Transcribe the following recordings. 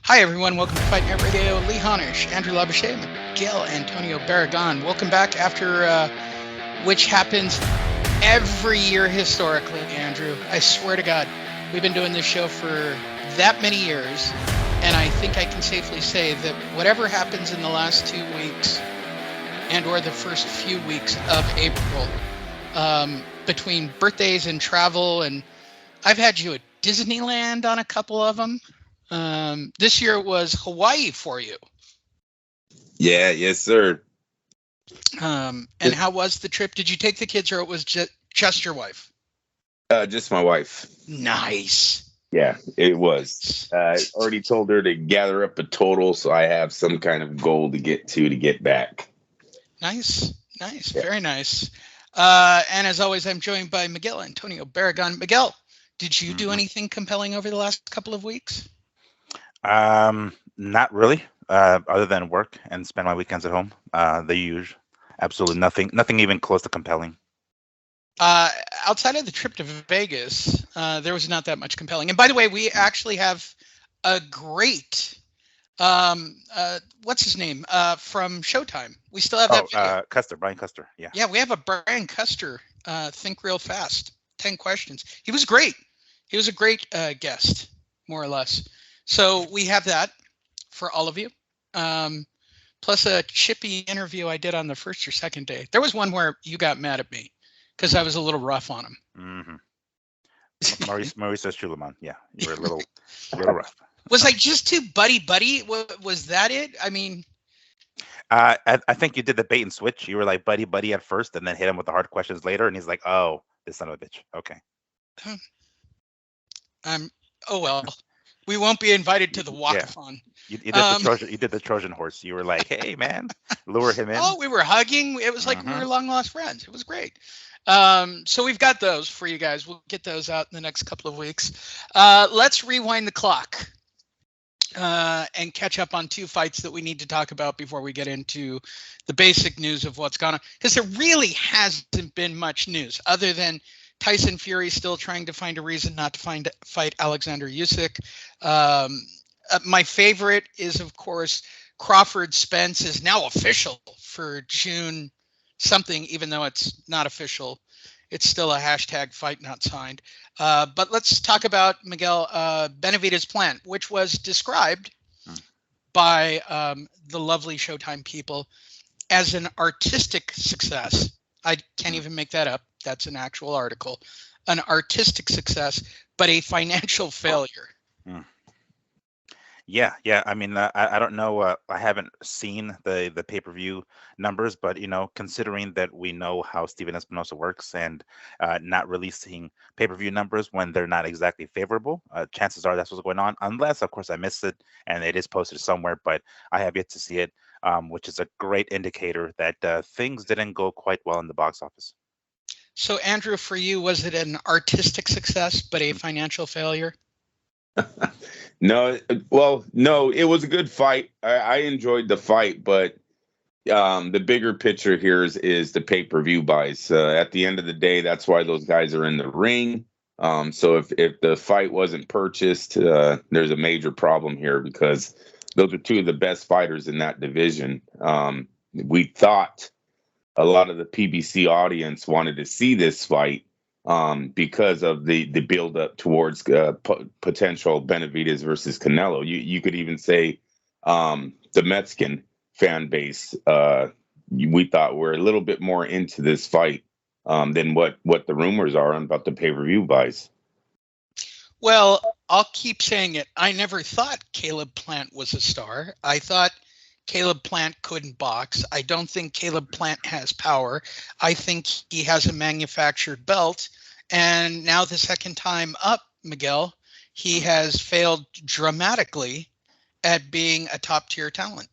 Hi, everyone. Welcome to Fight Night Radio. Lee Honish, Andrew Labouche, Miguel Antonio Barragan. Welcome back after which happens every year historically, Andrew. I swear to God, we've been doing this show for that many years, and I think I can safely say that whatever happens in the last 2 weeks and or the first few weeks of April, between birthdays and travel, and I've had you at Disneyland on a couple of them. This year was Hawaii for you. Yeah, yes, sir. And how was the trip? Did you take the kids, or it was just your wife? Just my wife. Nice. Yeah, it was. I already told her to gather up a total, so I have some kind of goal to get back. Nice. Yeah. Very nice. And as always, I'm joined by Miguel Antonio Barragan. Miguel, did you do anything compelling over the last couple of weeks? Not really. Other than work and spend my weekends at home. The usual. Absolutely nothing even close to compelling. Outside of the trip to Vegas, there was not that much compelling. And by the way, we actually have a great, what's his name, from Showtime. We still have that video. Brian Custer. Yeah. Yeah, we have a Brian Custer, Think Real Fast, 10 questions. He was great. He was a great guest, more or less. So we have that for all of you. Plus a chippy interview I did on the first or second day. There was one where you got mad at me because I was a little rough on him. Mm-hmm. Maurice Schuleman. Yeah, you were a little rough. Was I just too buddy? Was that it? I mean, I think you did the bait and switch. You were like buddy at first, and then hit him with the hard questions later, and he's like, "Oh, this son of a bitch." Okay. Oh well. We won't be invited to the walkathon. You did the Trojan horse. You were like, "Hey, man," lure him in. Oh, we were hugging. It was like we were long lost friends. It was great. So we've got those for you guys. We'll get those out in the next couple of weeks. Let's rewind the clock and catch up on two fights that we need to talk about before we get into the basic news of what's gone on. Because there really hasn't been much news other than Tyson Fury still trying to find a reason not to fight Alexander Usyk. My favorite is, of course, Crawford Spence is now official for June something, even though it's not official. It's still a hashtag fight not signed. But let's talk about Miguel Benavidez' plan, which was described by the lovely Showtime people as an artistic success. I can't even make that up. That's an actual article. An artistic success, but a financial failure. Yeah. I mean, I don't know. I haven't seen the pay-per-view numbers, but considering that we know how Steven Espinosa works and not releasing pay-per-view numbers when they're not exactly favorable, chances are that's what's going on. Unless, of course, I missed it and it is posted somewhere, but I have yet to see it, which is a great indicator that things didn't go quite well in the box office. So, Andrew, for you, was it an artistic success but a financial failure? No, it was a good fight. I enjoyed the fight, but the bigger picture here is the pay-per-view buys. At the end of the day, that's why those guys are in the ring. So if the fight wasn't purchased, there's a major problem here because those are two of the best fighters in that division. We thought a lot of the PBC audience wanted to see this fight because of the build up towards potential Benavidez versus Canelo. You could even say the Mexican fan base, we thought were a little bit more into this fight than what the rumors are about the pay-per-view buys. Well, I'll keep saying it. I never thought Caleb Plant was a star. I thought Caleb Plant couldn't box. I don't think Caleb Plant has power. I think he has a manufactured belt. And now the second time up, Miguel, he has failed dramatically at being a top tier talent.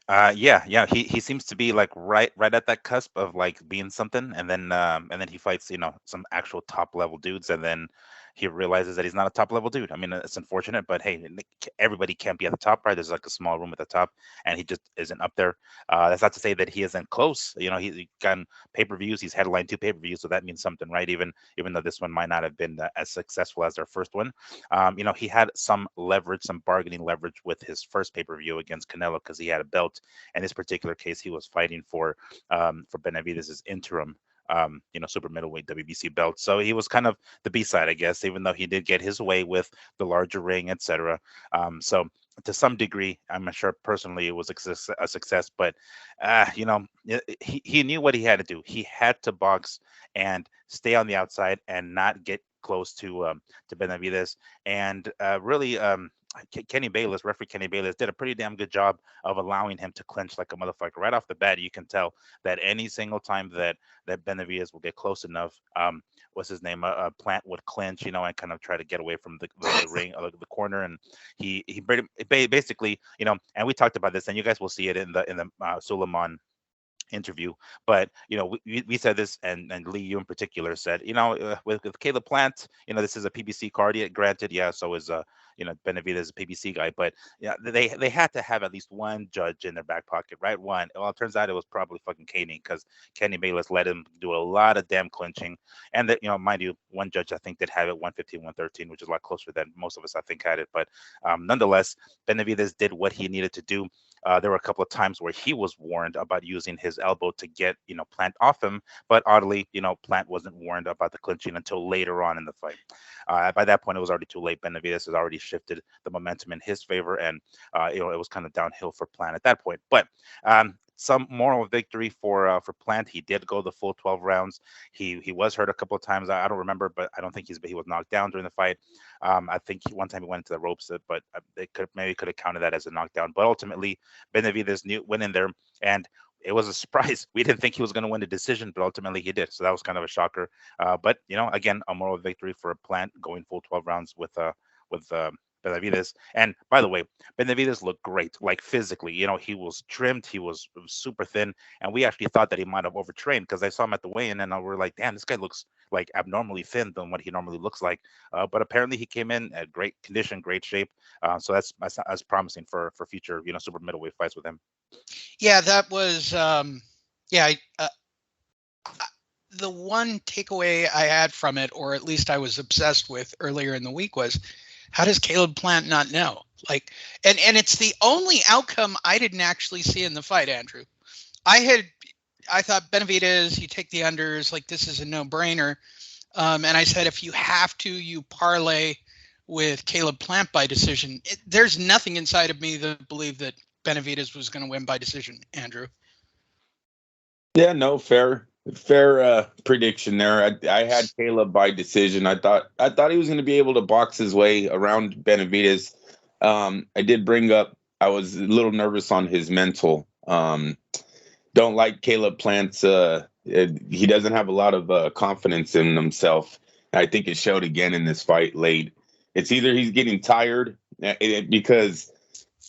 Yeah. He seems to be like right at that cusp of like being something, and then he fights some actual top level dudes, and then he realizes that he's not a top level dude. I mean, it's unfortunate, but hey, everybody can't be at the top, right? There's like a small room at the top, and he just isn't up there. That's not to say that he isn't close. He gotten pay-per-views. He's headlined 2 pay-per-views, so that means something, right? Even though this one might not have been as successful as their first one. He had some leverage, some bargaining leverage with his first pay-per-view against Canelo because he had a belt. In this particular case, he was fighting for Benavidez's interim super middleweight WBC belt. So he was kind of the B-side, I guess, even though he did get his way with the larger ring, etc. So to some degree, I'm not sure personally it was a success, but he knew what he had to do. He had to box and stay on the outside and not get close to Benavidez, and really. Referee Kenny Bayless did a pretty damn good job of allowing him to clinch like a motherfucker. Right off the bat, you can tell that any single time that Benavidez will get close enough, what's his name? Plant would clinch, and kind of try to get away from the ring, the corner, and he basically, and we talked about this, and you guys will see it in the Suleiman interview, but we said this, and Lee, you in particular said, with Caleb Plant, this is a PBC card. Granted, yeah, so is Benavidez is a PBC guy, but they had to have at least one judge in their back pocket, right? One. Well, it turns out it was probably fucking Kenny, because Kenny Bayless let him do a lot of damn clinching, and that mind you, one judge I think did have it 115, 113, which is a lot closer than most of us I think had it, but nonetheless, Benavidez did what he needed to do. There were a couple of times where he was warned about using his elbow to get, Plant off him, but oddly, Plant wasn't warned about the clinching until later on in the fight. By that point, it was already too late. Benavidez has already shifted the momentum in his favor, and it was kind of downhill for Plant at that point. But some moral victory for Plant. He did go the full 12 rounds. He was hurt a couple of times. I don't remember, but I don't think he was knocked down during the fight. I think one time he went into the ropes, but they could have counted that as a knockdown. But ultimately, Benavidez went in there, and it was a surprise. We didn't think he was going to win the decision, but ultimately he did. So that was kind of a shocker. But again, a moral victory for Plant going full 12 rounds with Benavidez. And by the way, Benavidez looked great, like physically. He was trimmed, he was super thin, and we actually thought that he might have overtrained, because I saw him at the weigh-in, and we were like, damn, this guy looks like abnormally thin than what he normally looks like. But apparently he came in at great condition, great shape. So that's promising for future, super middleweight fights with him. Yeah, that was the one takeaway I had from it, or at least I was obsessed with earlier in the week, was, how does Caleb Plant not know? And it's the only outcome I didn't actually see in the fight, Andrew. I thought Benavidez, you take the unders, like this is a no-brainer. And I said, if you have to, you parlay with Caleb Plant by decision. There's nothing inside of me that believed that Benavidez was going to win by decision, Andrew. Yeah, no, fair prediction there. I had Caleb by decision. I thought he was going to be able to box his way around Benavidez. I did bring up, I was a little nervous on his mental. Don't like Caleb Plant's. He doesn't have a lot of confidence in himself. I think it showed again in this fight late. It's either he's getting tired, because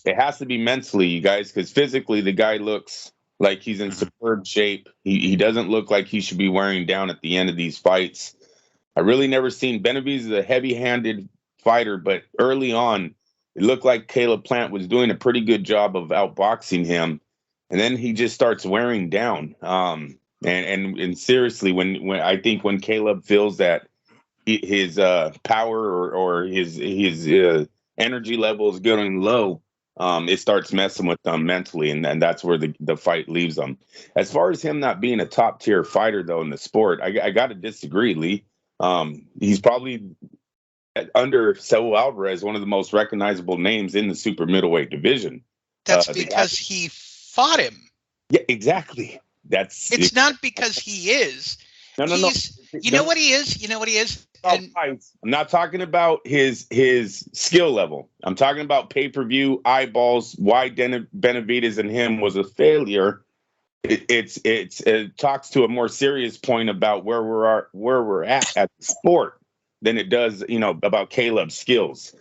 it has to be mentally, you guys, because physically the guy looks like he's in superb shape. He doesn't look like he should be wearing down at the end of these fights. I really never seen Benavidez is a heavy-handed fighter, but early on, it looked like Caleb Plant was doing a pretty good job of outboxing him, and then he just starts wearing down. And seriously, when I think when Caleb feels that his power or his energy level is getting low, it starts messing with them mentally, and that's where the fight leaves them. As far as him not being a top tier fighter, though, in the sport, I got to disagree, Lee. He's probably under Saul Alvarez, one of the most recognizable names in the super middleweight division. That's because he fought him. Yeah, exactly. It's not because he is. No. You know what he is? I'm not talking about his skill level. I'm talking about pay-per-view eyeballs. Why Benavidez and him was a failure. It talks to a more serious point about where we're at the sport than it does, about Caleb's skills.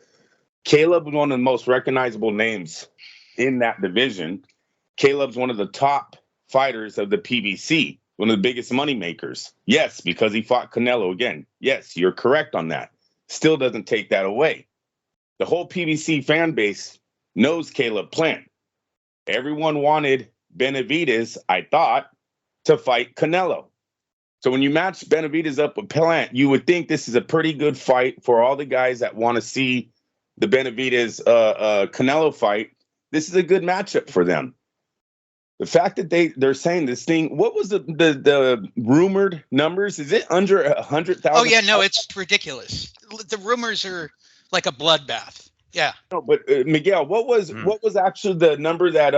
Caleb was one of the most recognizable names in that division. Caleb's one of the top fighters of the PBC. One of the biggest money makers. Yes, because he fought Canelo again. Yes, you're correct on that. still doesn't take that away. The whole PBC fan base knows Caleb Plant. Everyone wanted Benavidez, I thought, to fight Canelo. So when you match Benavidez up with Plant, you would think this is a pretty good fight for all the guys that want to see the Benavidez Canelo fight. This is a good matchup for them. The fact that they're saying this thing, what was the rumored numbers? Is it under 100,000? Oh yeah, no, it's ridiculous. The rumors are like a bloodbath. Yeah. No, but Miguel, what was actually the number that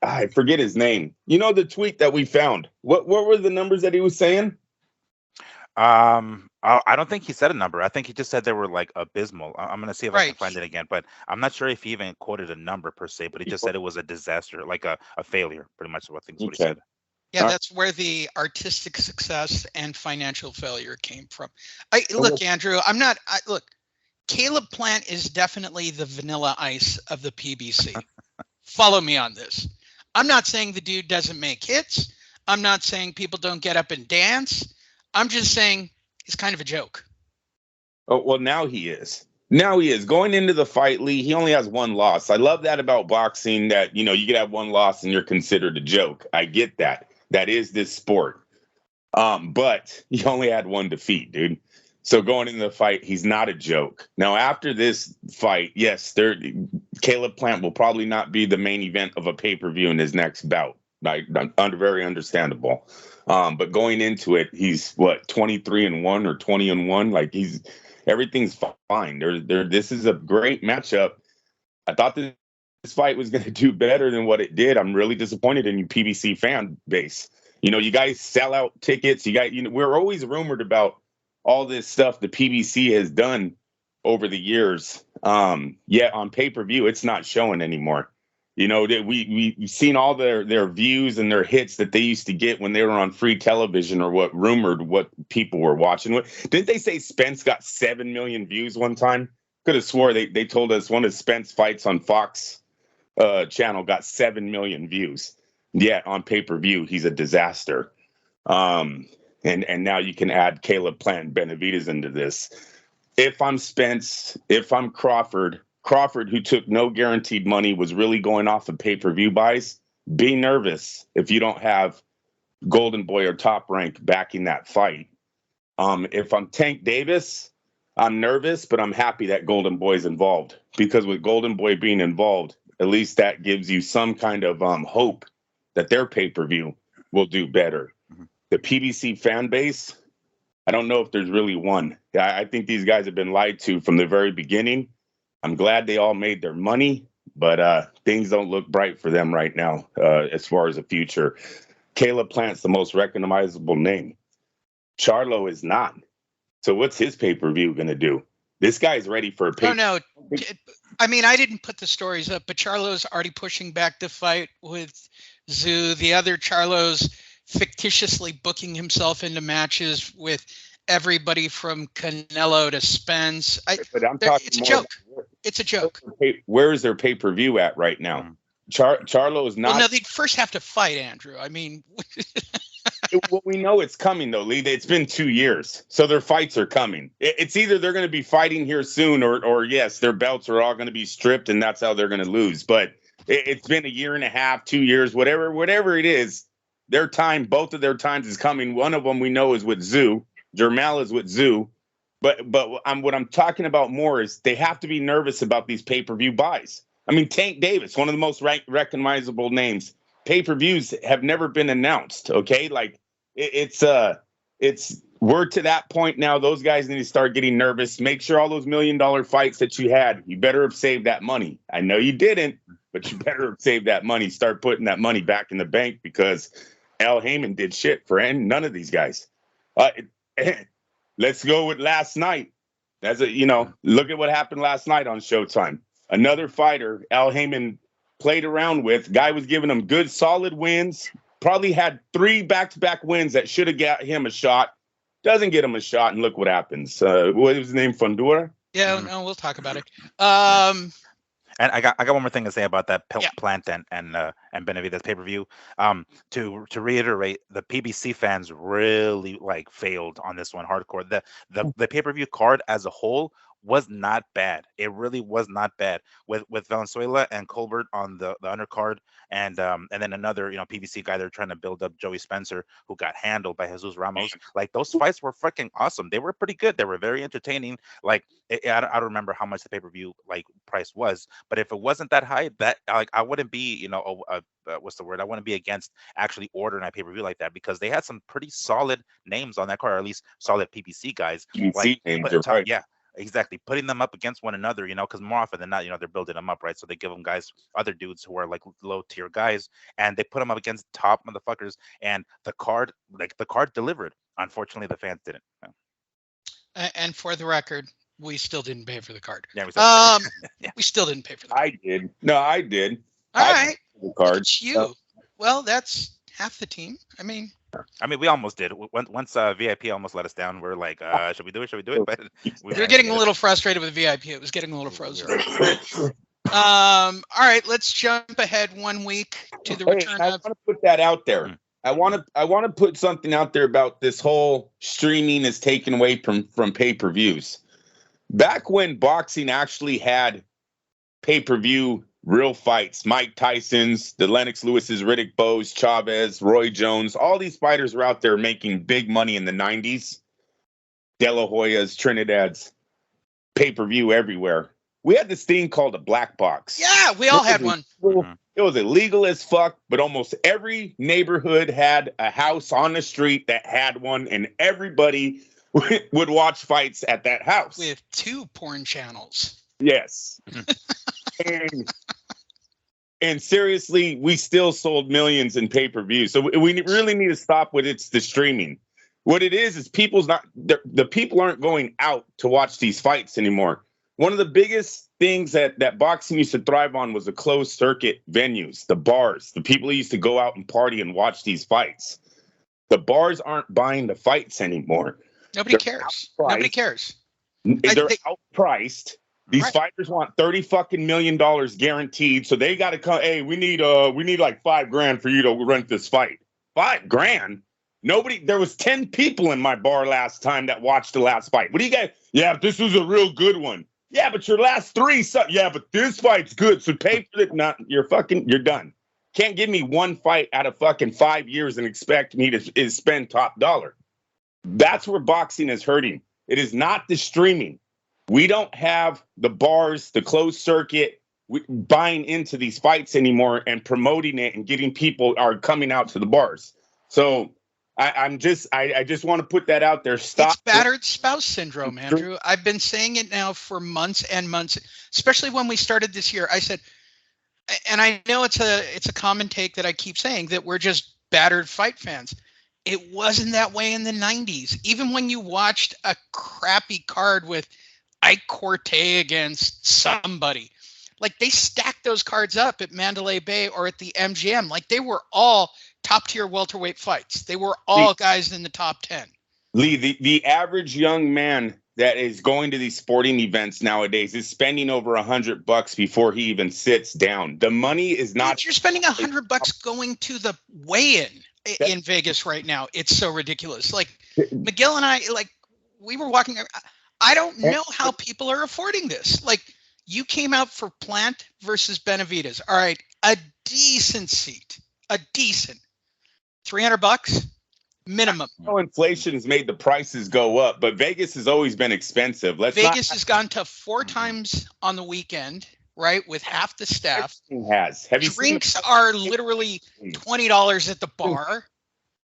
I forget his name. You know the tweet that we found. What were the numbers that he was saying? I don't think he said a number. I think he just said they were like abysmal. I'm gonna see if I can find it again, but I'm not sure if he even quoted a number per se. But he just said it was a disaster, like a failure, pretty much. What he said. Yeah, that's where the artistic success and financial failure came from. Look, Andrew, look, Caleb Plant is definitely the vanilla ice of the PBC. Follow me on this. I'm not saying the dude doesn't make hits. I'm not saying people don't get up and dance. I'm just saying he's kind of a joke. Oh, well, now he is. Now he is. Going into the fight, Lee, he only has one loss. I love that about boxing, that, you could have one loss and you're considered a joke. I get that. That is this sport. But he only had one defeat, dude. So going into the fight, he's not a joke. Now, after this fight, yes, Caleb Plant will probably not be the main event of a pay-per-view in his next bout. Very understandable. But going into it, he's 23-1 or 20-1. Like everything's fine. This is a great matchup. I thought this fight was going to do better than what it did. I'm really disappointed in you PBC fan base. You guys sell out tickets. We're always rumored about all this stuff the PBC has done over the years. Yet on pay-per-view, it's not showing anymore. We've seen all their views and their hits that they used to get when they were on free television, or what people were watching. Didn't they say Spence got 7 million views one time? Could have swore they told us one of Spence fights on Fox channel got 7 million views. Yet on pay-per-view, he's a disaster. And now you can add Caleb Plant and Benavidez into this. If I'm Spence, if I'm Crawford, who took no guaranteed money, was really going off of pay-per-view buys, be nervous if you don't have Golden Boy or Top Rank backing that fight. If I'm Tank Davis, I'm nervous, but I'm happy that Golden Boy is involved, because with Golden Boy being involved, at least that gives you some kind of hope that their pay-per-view will do better. The PBC fan base, I don't know if there's really one. I think these guys have been lied to from the very beginning. I'm glad they all made their money, but things don't look bright for them right now as far as the future. Caleb Plant's the most recognizable name. Charlo is not. So what's his pay-per-view going to do? This guy's ready for a pay-per-view. Oh, no. I mean, I didn't put the stories up, but Charlo's already pushing back the fight with Zoo. The other Charlo's fictitiously booking himself into matches with everybody from Canelo to Spence. It's a joke. It's a joke. Where is their pay-per-view at right now? Charlo is not. Well, no, they'd first have to fight, Andrew. I mean, well, we know it's coming, though, Lee. It's been 2 years, so their fights are coming. It's either they're going to be fighting here soon, or yes, their belts are all going to be stripped, and that's how they're going to lose. But it's been 1.5 years, 2 years, whatever it is. Their time, both of their times is coming. One of them we know is with Zoo. Jermel is with Zoo. But what I'm talking about more is they have to be nervous about these pay-per-view buys. I mean, Tank Davis, one of the most recognizable names. Pay-per-views have never been announced, okay? Like, it's we're to that point now. Those guys need to start getting nervous. Make sure all those $1 million fights that you had, you better have saved that money. I know you didn't, but you better have saved that money. Start putting that money back in the bank, because Al Heyman did shit for none of these guys. Let's go with last night. Look at what happened last night on Showtime. Another fighter Al Heyman played around with. Guy was giving him good, solid wins. Probably had 3 back-to-back wins that should have got him a shot. Doesn't get him a shot, and look what happens. What was his name? Fundora? Yeah, no, we'll talk about it. And I got one more thing to say about that Yeah. Plant and Benavidez pay-per-view. To reiterate, the PBC fans really like failed on this one hardcore. The pay-per-view card as a whole was not bad. It really was not bad. With Valenzuela and Colbert on the undercard, and then another PBC guy they're trying to build up, Joey Spencer, who got handled by Jesus Ramos. Like, those fights were freaking awesome. They were pretty good. They were very entertaining. Like, I don't remember how much the pay-per-view like price was, but if it wasn't that high, that like I wouldn't be what's the word? I wouldn't be against actually ordering a pay-per-view like that, because they had some pretty solid names on that card, or at least solid PBC guys. PBC names, you're right. Yeah, exactly. Putting them up against one another, because more often than not, they're building them up, right? So they give them guys, other dudes who are like low tier guys, and they put them up against top motherfuckers. And the card delivered. Unfortunately, the fans didn't. And for the record, we still didn't pay for the card. Yeah, we still didn't pay for the card. I did. No, I did. All right. The card. It's you. Well, that's half the team. I mean, we almost did. Once VIP almost let us down. We're like, should we do it? Should we do it? But we were getting a little frustrated with VIP. It was getting a little frozen. All right, let's jump ahead 1 week to the return I of. want to put that out there. I want to put something out there about this whole streaming is taken away from pay-per-views. Back when boxing actually had pay-per-view real fights, Mike Tyson's, the Lennox Lewis's, Riddick Bowe's, Chavez, Roy Jones, all these fighters were out there making big money in the 90s. De La Hoya's, Trinidad's, pay-per-view everywhere. We had this thing called a black box. Yeah, we all had one. It was illegal as fuck, but almost every neighborhood had a house on the street that had one, and everybody would watch fights at that house. With 2 porn channels. Yes. And seriously, we still sold millions in pay-per-view. So we really need to stop with the streaming. What it is the people aren't going out to watch these fights anymore. One of the biggest things that boxing used to thrive on was the closed circuit venues, the bars, the people who used to go out and party and watch these fights. The bars aren't buying the fights anymore. Nobody cares. Nobody cares. They're outpriced. These fighters want $30 million guaranteed, so they got to come. Hey, we need like $5,000 for you to rent this fight. $5,000? Nobody. There was 10 people in my bar last time that watched the last fight. What do you guys? Yeah, this was a real good one. Yeah, but your last 3 yeah, but this fight's good, so pay for it. Not you're done. Can't give me one fight out of fucking 5 years and expect me to spend top dollar. That's where boxing is hurting. It is not the streaming. We don't have the bars, the closed circuit, buying into these fights anymore and promoting it and getting people are coming out to the bars. So I just want to put that out there. Stop. It's battered spouse syndrome, Andrew. I've been saying it now for months and months, especially when we started this year. I said, and I know it's a common take that I keep saying, that we're just battered fight fans. It wasn't that way in the 90s. Even when you watched a crappy card with Ike Corte against somebody, like, they stacked those cards up at Mandalay Bay or at the MGM. Like, they were all top tier welterweight fights. They were all guys in the top 10. Lee, the average young man that is going to these sporting events nowadays is spending over $100 before he even sits down. The money is not. You're spending $100 going to the weigh-in in Vegas right now. It's so ridiculous. Like, Miguel and I, like, we were walking. I don't know how people are affording this. Like, you came out for Plant versus Benavidez. All right, a decent seat, $300 minimum. Inflation has made the prices go up, but Vegas has always been expensive. Vegas has gone to 4 times on the weekend, right, with half the staff. Have you Drinks are literally $20 at the bar.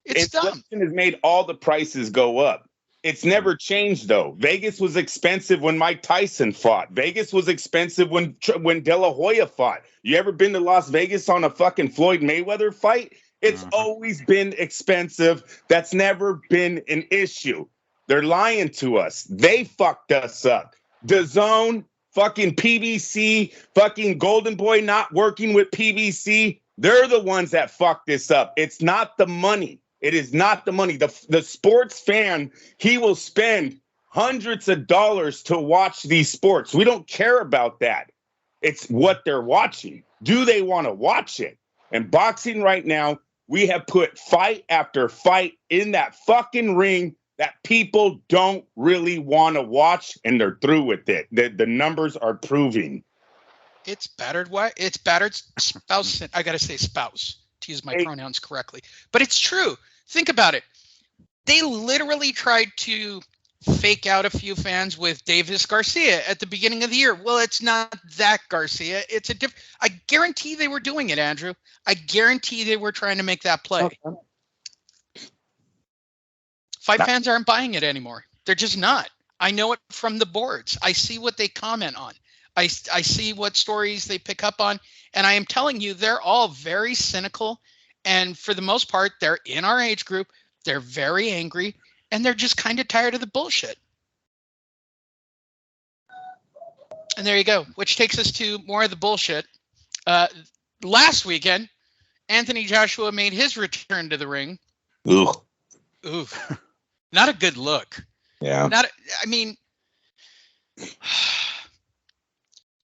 It's dumb. Inflation has made all the prices go up. It's never changed, though. Vegas was expensive when Mike Tyson fought. Vegas was expensive when De La Hoya fought. You ever been to Las Vegas on a fucking Floyd Mayweather fight? It's always been expensive. That's never been an issue. They're lying to us. They fucked us up. DAZN, fucking PBC, fucking Golden Boy not working with PBC. They're the ones that fucked this up. It's not the money. It is not the money. The sports fan, he will spend hundreds of dollars to watch these sports. We don't care about that. It's what they're watching. Do they want to watch it? And boxing right now, we have put fight after fight in that fucking ring that people don't really want to watch, and they're through with it. The numbers are proving. It's battered. What? It's battered spouse. I gotta say spouse to use my pronouns correctly. But it's true. Think about it. They literally tried to fake out a few fans with Davis Garcia at the beginning of the year. Well, it's not that Garcia. It's a different. I guarantee they were doing it, Andrew. I guarantee they were trying to make that play. Okay. Fight fans aren't buying it anymore. They're just not. I know it from the boards. I see what they comment on. I see what stories they pick up on. And I am telling you, they're all very cynical. And for the most part, they're in our age group. They're very angry. And they're just kind of tired of the bullshit. And there you go, which takes us to more of the bullshit. Last weekend, Anthony Joshua made his return to the ring. Ugh. Oof. Not a good look. Yeah. I mean,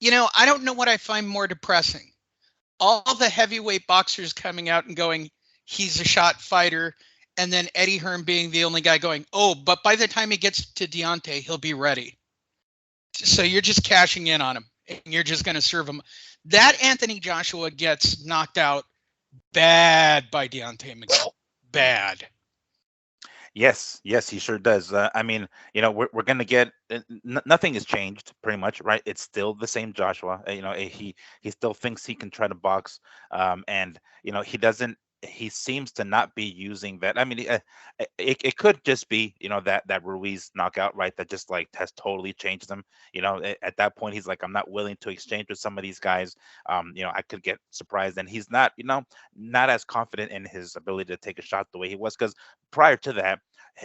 you know, I don't know what I find more depressing. All the heavyweight boxers coming out and going, he's a shot fighter. And then Eddie Hearn being the only guy going, oh, but by the time he gets to Deontay, he'll be ready. So you're just cashing in on him and you're just going to serve him. That Anthony Joshua gets knocked out bad by Deontay McGill. Bad. Yes, he sure does. I mean, you know, we're going to get nothing has changed pretty much, right? It's still the same Joshua. You know, he still thinks he can try to box, and you know, he seems to not be using that. I mean, it could just be, you know, that Ruiz knockout, right? That just like has totally changed him. You know, at that point, he's like, I'm not willing to exchange with some of these guys. You know, I could get surprised, and he's not, you know, not as confident in his ability to take a shot the way he was, because prior to that,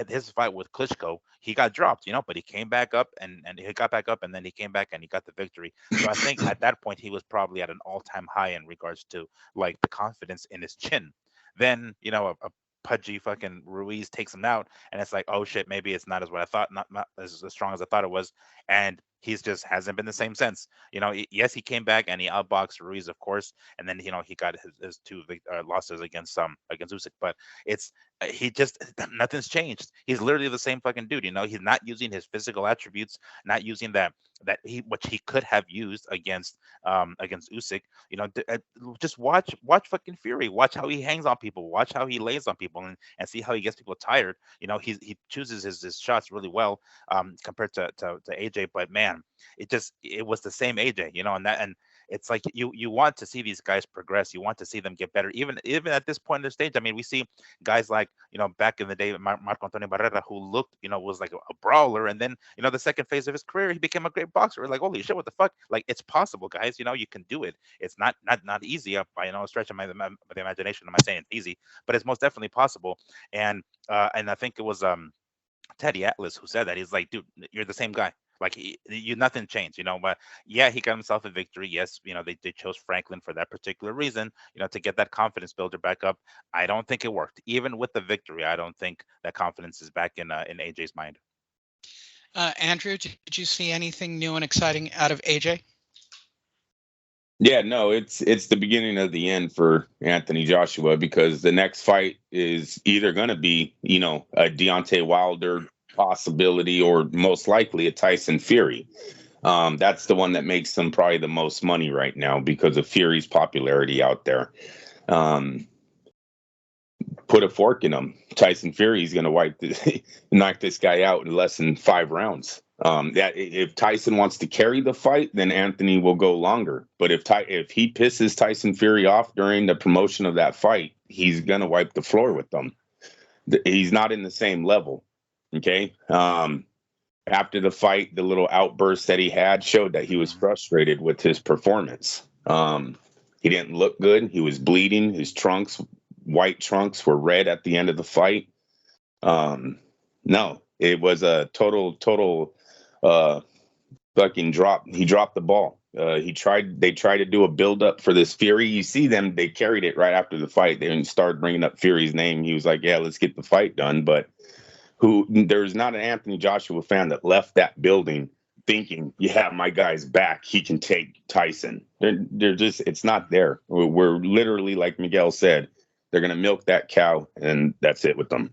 his fight with Klitschko, he got dropped, you know, but he came back up and he got back up, and then he came back and he got the victory. So I think at that point he was probably at an all-time high in regards to like the confidence in his chin. Then, you know, a pudgy fucking Ruiz takes him out, and it's like, oh shit, maybe it's not as what I thought, not as strong as I thought it was, and he's just hasn't been the same since. You know, yes, he came back and he outboxed Ruiz, of course, and then, you know, he got his two losses against Usyk, but it's he just nothing's changed. He's literally the same fucking dude. You know, he's not using his physical attributes, not using that which he could have used against Usyk. You know, just watch fucking Fury. Watch how he hangs on people. Watch how he lays on people, and see how he gets people tired. You know, he chooses his shots really well compared to AJ. But man, it was the same AJ. You know, and it's like you want to see these guys progress. You want to see them get better. Even at this point in the stage, I mean, we see guys like, you know, back in the day, Marco Antonio Barrera, who looked, you know, was like a brawler, and then, you know, the second phase of his career, he became a great boxer. We're like, holy shit, what the fuck? Like, it's possible, guys. You know, you can do it. It's not easy by, you know, a stretch of the imagination. I'm not saying it's easy, but it's most definitely possible. And I think it was Teddy Atlas who said that. He's like, dude, you're the same guy. Like, nothing changed, you know. But yeah, he got himself a victory. Yes, you know, they chose Franklin for that particular reason, you know, to get that confidence builder back up. I don't think it worked. Even with the victory, I don't think that confidence is back in AJ's mind. Andrew, did you see anything new and exciting out of AJ? Yeah, no, it's the beginning of the end for Anthony Joshua, because the next fight is either going to be, you know, a Deontay Wilder possibility, or most likely a Tyson Fury. That's the one that makes them probably the most money right now because of Fury's popularity out there. Put a fork in him. Tyson Fury is going to knock this guy out in less than 5 rounds. That if Tyson wants to carry the fight, then Anthony will go longer. But if he pisses Tyson Fury off during the promotion of that fight, he's going to wipe the floor with them. He's not in the same level. Okay. After the fight, the little outburst that he had showed that he was frustrated with his performance. He didn't look good. He was bleeding. His white trunks were red at the end of the fight. No, it was a total fucking drop. He dropped the ball. They tried to do a build up for this Fury. You see them, they carried it right after the fight. They started bringing up Fury's name. He was like, yeah, let's get the fight done. But there's not an Anthony Joshua fan that left that building thinking, yeah, my guy's back. He can take Tyson. They're just, it's not there. We're literally, like Miguel said, they're going to milk that cow, and that's it with them.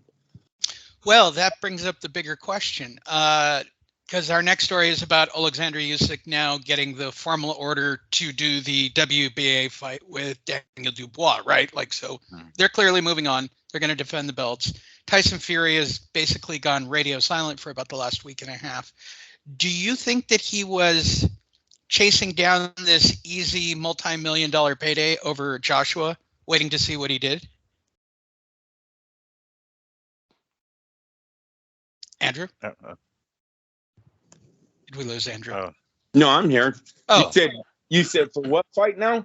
Well, that brings up the bigger question. Because our next story is about Alexander Usyk now getting the formal order to do the WBA fight with Daniel Dubois, right? Like, so they're clearly moving on. They're going to defend the belts. Tyson Fury has basically gone radio silent for about the last week and a half. Do you think that he was chasing down this easy multi-million-dollar payday over Joshua, waiting to see what he did? Andrew? Did we lose Andrew? No, I'm here. Oh, you said for what fight now?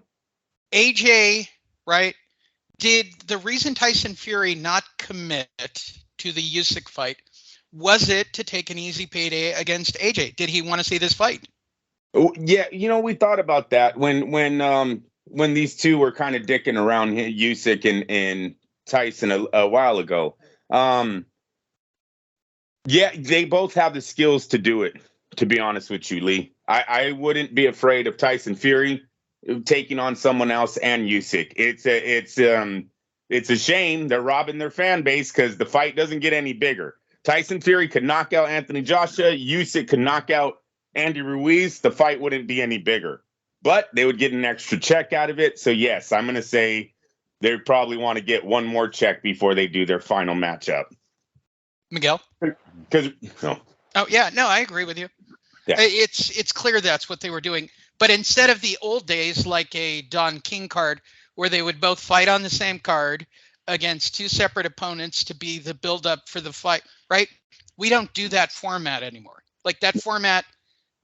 AJ, right? Did the reason Tyson Fury not commit to the Usyk fight, was it to take an easy payday against AJ? Did he want to see this fight? Oh, yeah, we thought about that when these two were kind of dicking around, Usyk and Tyson a while ago. Yeah, they both have the skills to do it, to be honest with you, Lee. I wouldn't be afraid of Tyson Fury taking on someone else and Usyk. It's a shame they're robbing their fan base because the fight doesn't get any bigger. Tyson Fury could knock out Anthony Joshua. Usyk could knock out Andy Ruiz. The fight wouldn't be any bigger, but they would get an extra check out of it. So yes, I'm going to say they probably want to get one more check before they do their final matchup. Miguel? Because Oh yeah, no, I agree with you. Yeah. It's clear that's what they were doing. But instead of the old days, like a Don King card, where they would both fight on the same card against two separate opponents to be the build-up for the fight, right? We don't do that format anymore. Like, that format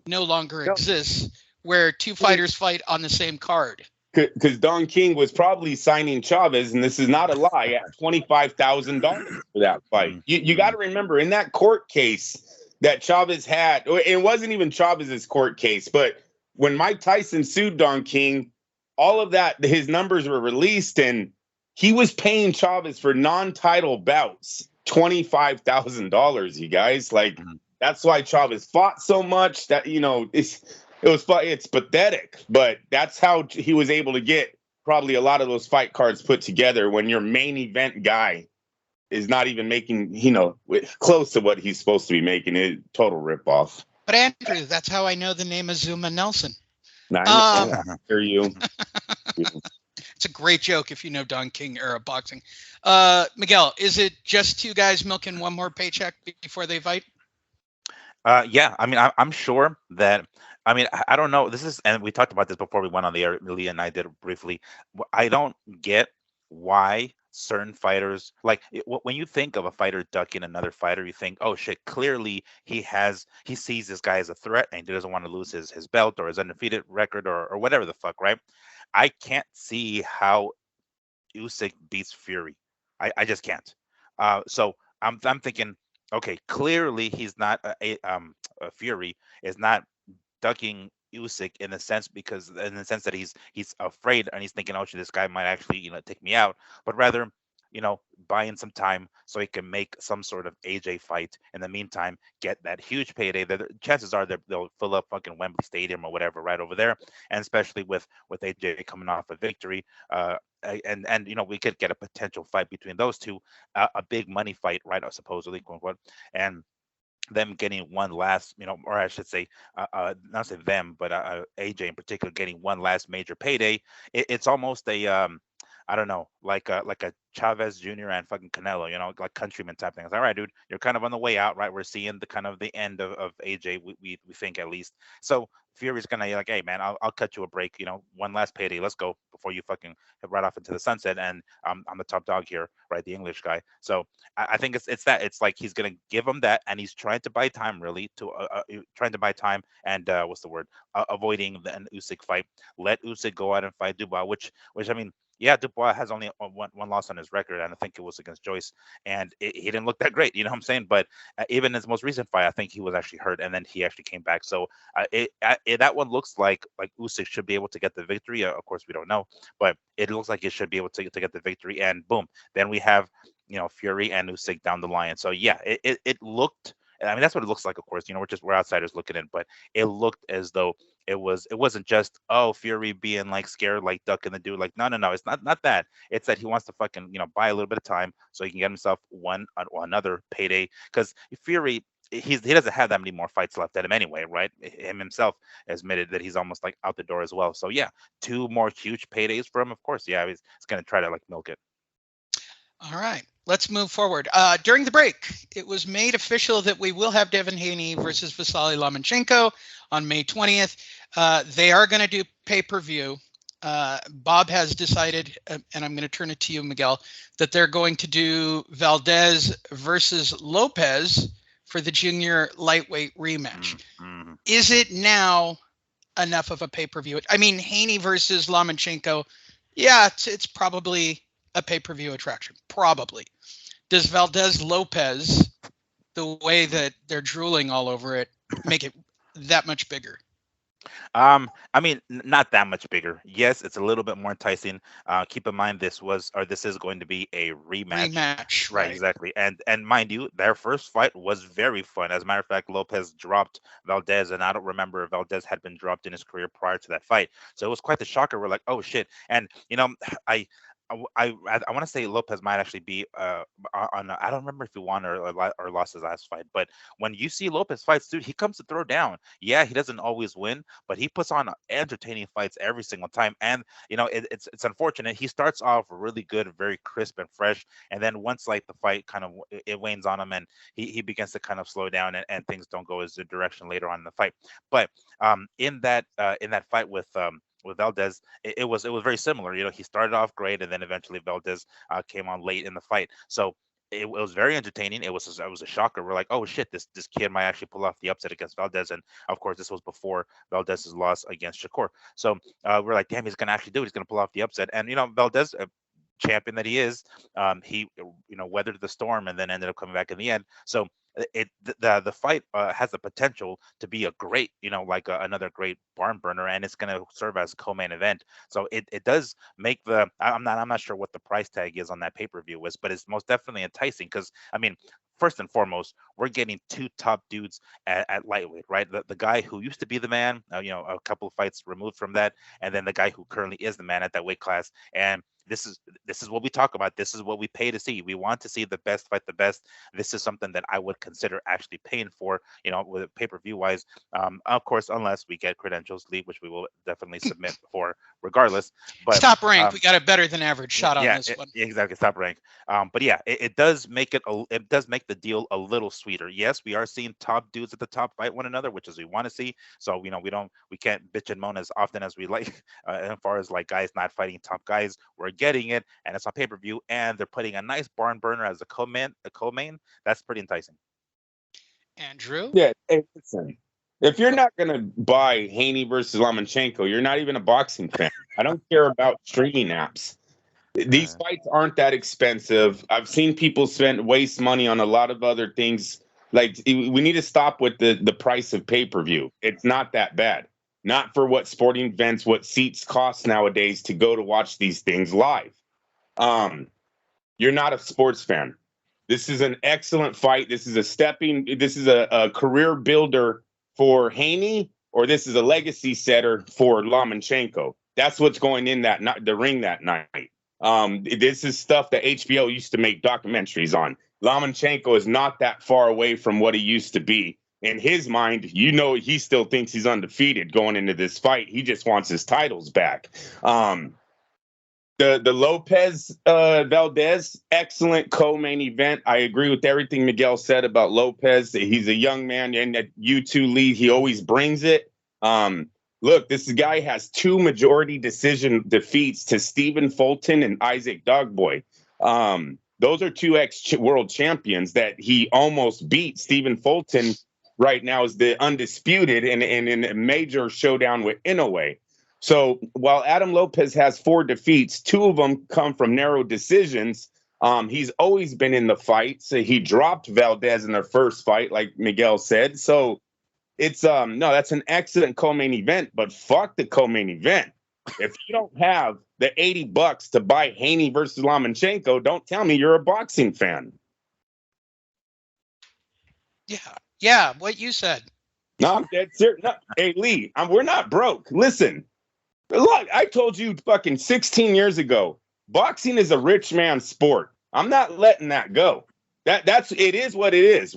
no longer exists, where two fighters fight on the same card. Because Don King was probably signing Chavez, and this is not a lie, at $25,000 for that fight. You got to remember, in that court case that Chavez had, it wasn't even Chavez's court case, but when Mike Tyson sued Don King, all of that, his numbers were released, and he was paying Chavez for non-title bouts $25,000. You guys, like, that's why Chavez fought so much. That it's pathetic, but that's how he was able to get probably a lot of those fight cards put together when your main event guy is not even making, close to what he's supposed to be making. It total ripoff. But Andrew, that's how I know the name is Zuma Nelson. I hear you. It's a great joke if you know Don King era boxing. Miguel, is it just two guys milking one more paycheck before they fight? Yeah, I mean, I'm sure that. I mean, I don't know. This is, and we talked about this before we went on the air. Millie and I did briefly. I don't get why certain fighters, like, when you think of a fighter ducking another fighter, you think, oh shit, clearly he sees this guy as a threat and he doesn't want to lose his belt or his undefeated record or whatever the fuck, right? I can't see how Usyk beats Fury. I just can't. So I'm thinking, okay, clearly he's not a Fury is not ducking Usyk in the sense that he's afraid and he's thinking, oh shit, this guy might actually take me out, but rather buying some time so he can make some sort of AJ fight. In the meantime, get that huge payday. Chances are they'll fill up fucking Wembley Stadium or whatever right over there, and especially with AJ coming off a victory, and we could get a potential fight between those two, a big money fight, right? Supposedly, quote unquote, and them getting one last, or I should say, not say them, but AJ in particular getting one last major payday. It's almost a I don't know, like a Chavez Jr. and fucking Canelo, like countryman type thing. It's all right, dude, you're kind of on the way out, right? We're seeing the end of AJ, we think, at least. So Fury's gonna like, hey man, I'll cut you a break, one last payday, let's go before you fucking head right off into the sunset. And I'm the top dog here, right? The English guy. So I think it's like he's gonna give him that, and he's trying to buy time, really, and what's the word? Avoiding an Usyk fight. Let Usyk go out and fight Dubois, which I mean. Yeah, Dubois has only one loss on his record, and I think it was against Joyce, and he didn't look that great. You know what I'm saying? But even his most recent fight, I think he was actually hurt, and then he actually came back. So that one looks like Usyk should be able to get the victory. Of course, we don't know, but it looks like he should be able to get the victory. And boom, then we have Fury and Usyk down the line. So yeah, it looked I mean, that's what it looks like, of course. We're outsiders looking in, but it looked as though it wasn't just, oh, Fury being like scared, like ducking the dude. Like, no, it's not that. It's that he wants to fucking buy a little bit of time so he can get himself one or another payday. Because Fury, he doesn't have that many more fights left at him anyway, right? Him himself admitted that he's almost like out the door as well. So yeah, two more huge paydays for him. Of course, yeah, he's gonna try to like milk it. All right, let's move forward. During the break, it was made official that we will have Devin Haney versus Vasily Lomachenko on May 20th. They are going to do pay-per-view. Bob has decided, and I'm going to turn it to you, Miguel, that they're going to do Valdez versus Lopez for the junior lightweight rematch. Mm-hmm. Is it now enough of a pay-per-view? I mean, Haney versus Lomachenko, yeah, it's probably a pay-per-view attraction, probably. Does Valdez Lopez, the way that they're drooling all over it, make it that much bigger? I mean, not that much bigger. Yes, it's a little bit more enticing. Keep in mind this is going to be a rematch. Right, exactly. And mind you, their first fight was very fun. As a matter of fact, Lopez dropped Valdez, and I don't remember if Valdez had been dropped in his career prior to that fight. So it was quite the shocker. We're like, oh shit. And I want to say Lopez might actually be on. I don't remember if he won or lost his last fight, but when you see Lopez fights, dude, he comes to throw down. Yeah, he doesn't always win, but he puts on entertaining fights every single time. And it's unfortunate. He starts off really good, very crisp and fresh, and then once like the fight kind of it wanes on him, and he begins to kind of slow down, and things don't go as the direction later on in the fight. But in that fight with Valdez, it was very similar. He started off great, and then eventually Valdez came on late in the fight. So it was very entertaining. It was a shocker. We're like, oh shit, this kid might actually pull off the upset against Valdez. And of course, this was before Valdez's loss against Shakur. So we're like, damn, he's gonna actually do it. He's gonna pull off the upset. And Valdez, champion that he is, he weathered the storm and then ended up coming back in the end. So the fight has the potential to be a great, another great barn burner, and it's going to serve as co-main event. So it does make I'm not sure what the price tag is on that pay-per-view is, but it's most definitely enticing because I mean, first and foremost, we're getting two top dudes at lightweight, right? The guy who used to be the man, a couple of fights removed from that, and then the guy who currently is the man at that weight class. And this is what we talk about. This is what we pay to see. We want to see the best fight the best. This is something that I would consider actually paying for, with pay-per-view wise. Of course, unless we get credentials leave, which we will definitely submit for regardless. But Top Rank, we got a better than average shot on this one. Exactly, Top Rank. But yeah, it does make it does make the deal a little sweeter. Yes, we are seeing top dudes at the top fight one another, which is we want to see. So we can't bitch and moan as often as we like as far as like guys not fighting top guys. We're getting it, and it's on pay-per-view, and they're putting a nice barn burner as a co-main. That's pretty enticing. Andrew? Yeah, hey, listen. If you're not going to buy Haney versus Lomachenko, you're not even a boxing fan. I don't care about streaming apps. These fights aren't that expensive. I've seen people waste money on a lot of other things. Like, we need to stop with the price of pay-per-view. It's not that bad. Not for what sporting events, what seats cost nowadays to go to watch these things live. You're not a sports fan. This is an excellent fight. This is a career builder for Haney, or this is a legacy setter for Lomachenko. That's what's going in the ring that night. This is stuff that HBO used to make documentaries on. Lomachenko is not that far away from what he used to be. In his mind, he still thinks he's undefeated going into this fight. He just wants his titles back. The Lopez Valdez, excellent co-main event. I agree with everything Miguel said about Lopez. He's a young man, and at U2 lead, he always brings it. Look, this guy has 2 majority decision defeats to Stephen Fulton and Isaac Dogboy. Those are 2 ex-world champions that he almost beat. Stephen Fulton right now is the undisputed and in a major showdown with Inoue. So while Adam Lopez has 4 defeats, 2 of them come from narrow decisions. He's always been in the fight. So he dropped Valdez in their first fight, like Miguel said. So it's that's an excellent co-main event, but fuck the co-main event. If you don't have the $80 to buy Haney versus Lomachenko, don't tell me you're a boxing fan. Yeah. Yeah, what you said. No, I'm dead serious. No, hey, Lee, we're not broke. Listen, look, I told you fucking 16 years ago, boxing is a rich man's sport. I'm not letting that go. That's it is what it is.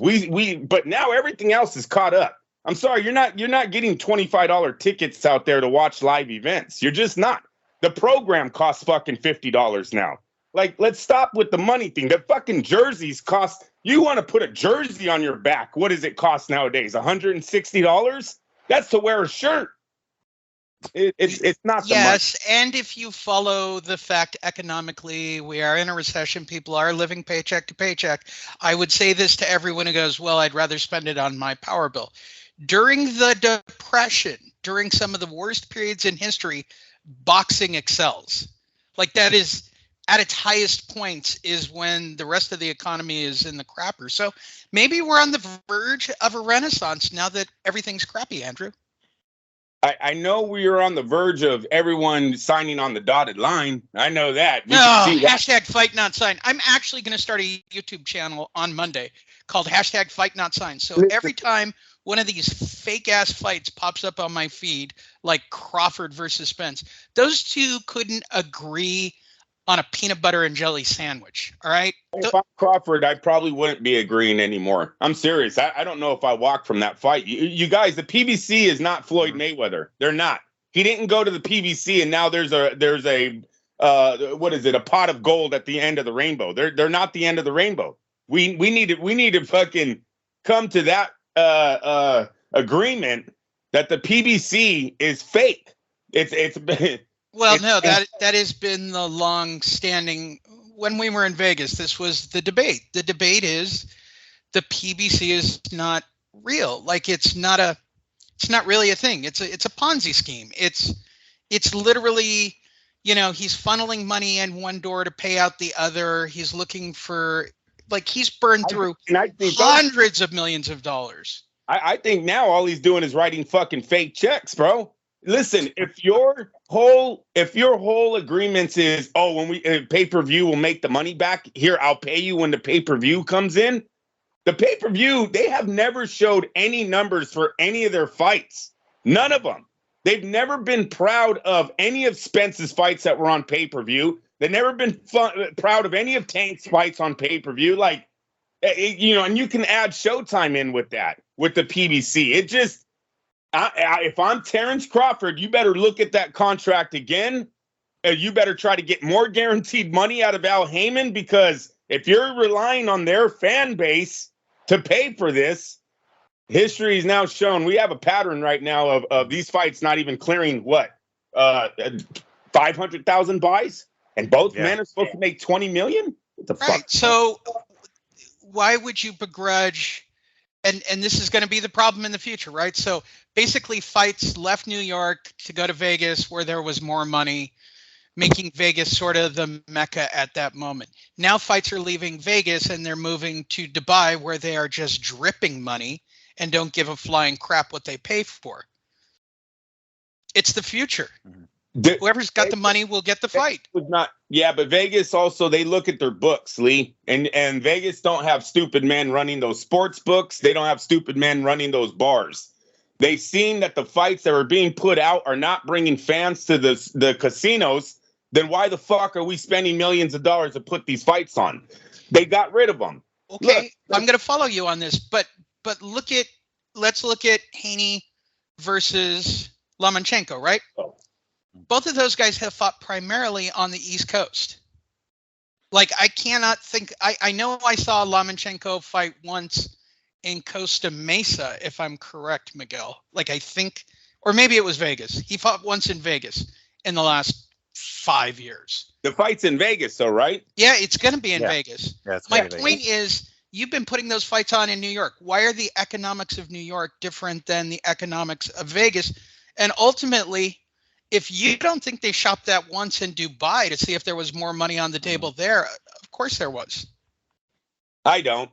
But now everything else is caught up. I'm sorry, you're not getting $25 tickets out there to watch live events. You're just not. The program costs fucking $50 now. Like, let's stop with the money thing. The fucking jerseys cost. You want to put a jersey on your back? What does it cost nowadays? $160? That's to wear a shirt. It's not the money. Yes, and if you follow the fact economically we are in a recession, people are living paycheck to paycheck. I would say this to everyone who goes, well, I'd rather spend it on my power bill. During the Depression, during some of the worst periods in history, boxing excels. Like, that is at its highest points is when the rest of the economy is in the crapper. So maybe we're on the verge of a renaissance now that everything's crappy, Andrew. I know we are on the verge of everyone signing on the dotted line. I know that. No, hashtag fight not sign. I'm actually going to start a YouTube channel on Monday called hashtag fight not sign. So every time one of these fake ass fights pops up on my feed, like Crawford versus Spence, those two couldn't agree on a peanut butter and jelly sandwich. All right. If I'm Crawford, I probably wouldn't be agreeing anymore. I'm serious. I don't know if I walk from that fight. You guys, the PBC is not Floyd Mayweather. They're not. He didn't go to the PBC, and now there's a what is it? A pot of gold at the end of the rainbow. They're not the end of the rainbow. We need to fucking come to that agreement that the PBC is fake. It's Well, no, that has been the long-standing. When we were in Vegas, this was the debate. The debate is the PBC is not real. Like, it's not really a thing. It's a Ponzi scheme. It's literally, he's funneling money in one door to pay out the other. He's looking for, like, he's burned through hundreds of millions of dollars. I think now all he's doing is writing fucking fake checks, bro. Listen, if your whole agreement is, when we pay-per-view will make the money back, here, I'll pay you when the pay-per-view comes in. The pay-per-view, they have never showed any numbers for any of their fights. None of them. They've never been proud of any of Spence's fights that were on pay-per-view. They've never been proud of any of Tank's fights on pay-per-view. Like, and you can add Showtime in with that, with the PBC. It just, if I'm Terrence Crawford, you better look at that contract again. You better try to get more guaranteed money out of Al Heyman, because if you're relying on their fan base to pay for this, history is now shown. We have a pattern right now of these fights not even clearing 500,000 buys, and both men are supposed to make 20 million. What the fuck? So why would you begrudge? And this is going to be the problem in the future, right? So basically, fights left New York to go to Vegas, where there was more money, making Vegas sort of the mecca at that moment. Now fights are leaving Vegas and they're moving to Dubai, where they are just dripping money and don't give a flying crap what they pay for. It's the future. Whoever's got the money will get the fight. But Vegas also, they look at their books, Lee, and Vegas don't have stupid men running those sports books. They don't have stupid men running those bars. They've seen that the fights that are being put out are not bringing fans to the casinos. Then why the fuck are we spending millions of dollars to put these fights on? They got rid of them. Okay, I'm going to follow you on this, but let's look at Haney versus Lomachenko, right? Oh. Both of those guys have fought primarily on the East Coast. Like, I cannot think. I know I saw Lomachenko fight once in Costa Mesa, if I'm correct, Miguel. Like, I think, or maybe it was Vegas. He fought once in Vegas in the last 5 years. The fight's in Vegas, though, right? Yeah, it's going to be in Vegas. Yeah, my point is, you've been putting those fights on in New York. Why are the economics of New York different than the economics of Vegas? And ultimately, if you don't think they shopped that once in Dubai to see if there was more money on the table there, of course there was. I don't.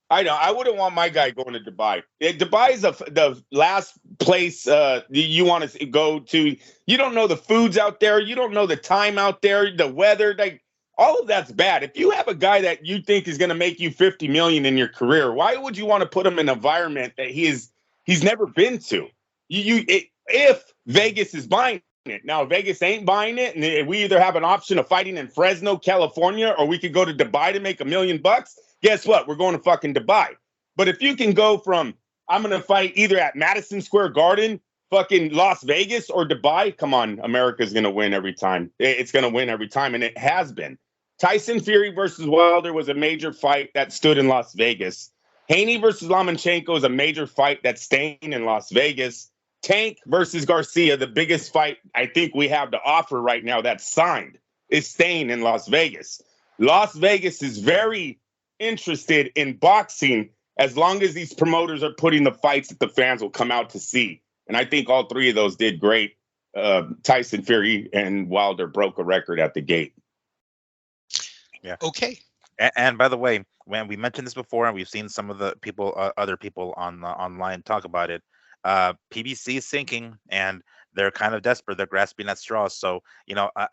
I wouldn't want my guy going to Dubai. Dubai is the last place you want to go to. You don't know the foods out there. You don't know the time out there, the weather. Like, all of that's bad. If you have a guy that you think is going to make you 50 million in your career, why would you want to put him in an environment that he's never been to? If Vegas is buying it. Now, Vegas ain't buying it, and we either have an option of fighting in Fresno, California, or we could go to Dubai to make $1 million. Guess what? We're going to fucking Dubai. But if you can go from, I'm going to fight either at Madison Square Garden, fucking Las Vegas, or Dubai, come on, America's going to win every time. It's going to win every time, and it has been. Tyson Fury versus Wilder was a major fight that stood in Las Vegas. Haney versus Lomachenko is a major fight that's staying in Las Vegas. Tank versus Garcia, the biggest fight I think we have to offer right now that's signed, is staying in Las Vegas. Las Vegas is very interested in boxing as long as these promoters are putting the fights that the fans will come out to see. And I think all three of those did great. Tyson Fury and Wilder broke a record at the gate. Yeah. Okay. And by the way, when we mentioned this before, and we've seen some of the people, other people online talk about it, PBC is sinking, and they're kind of desperate. They're grasping at straws. So,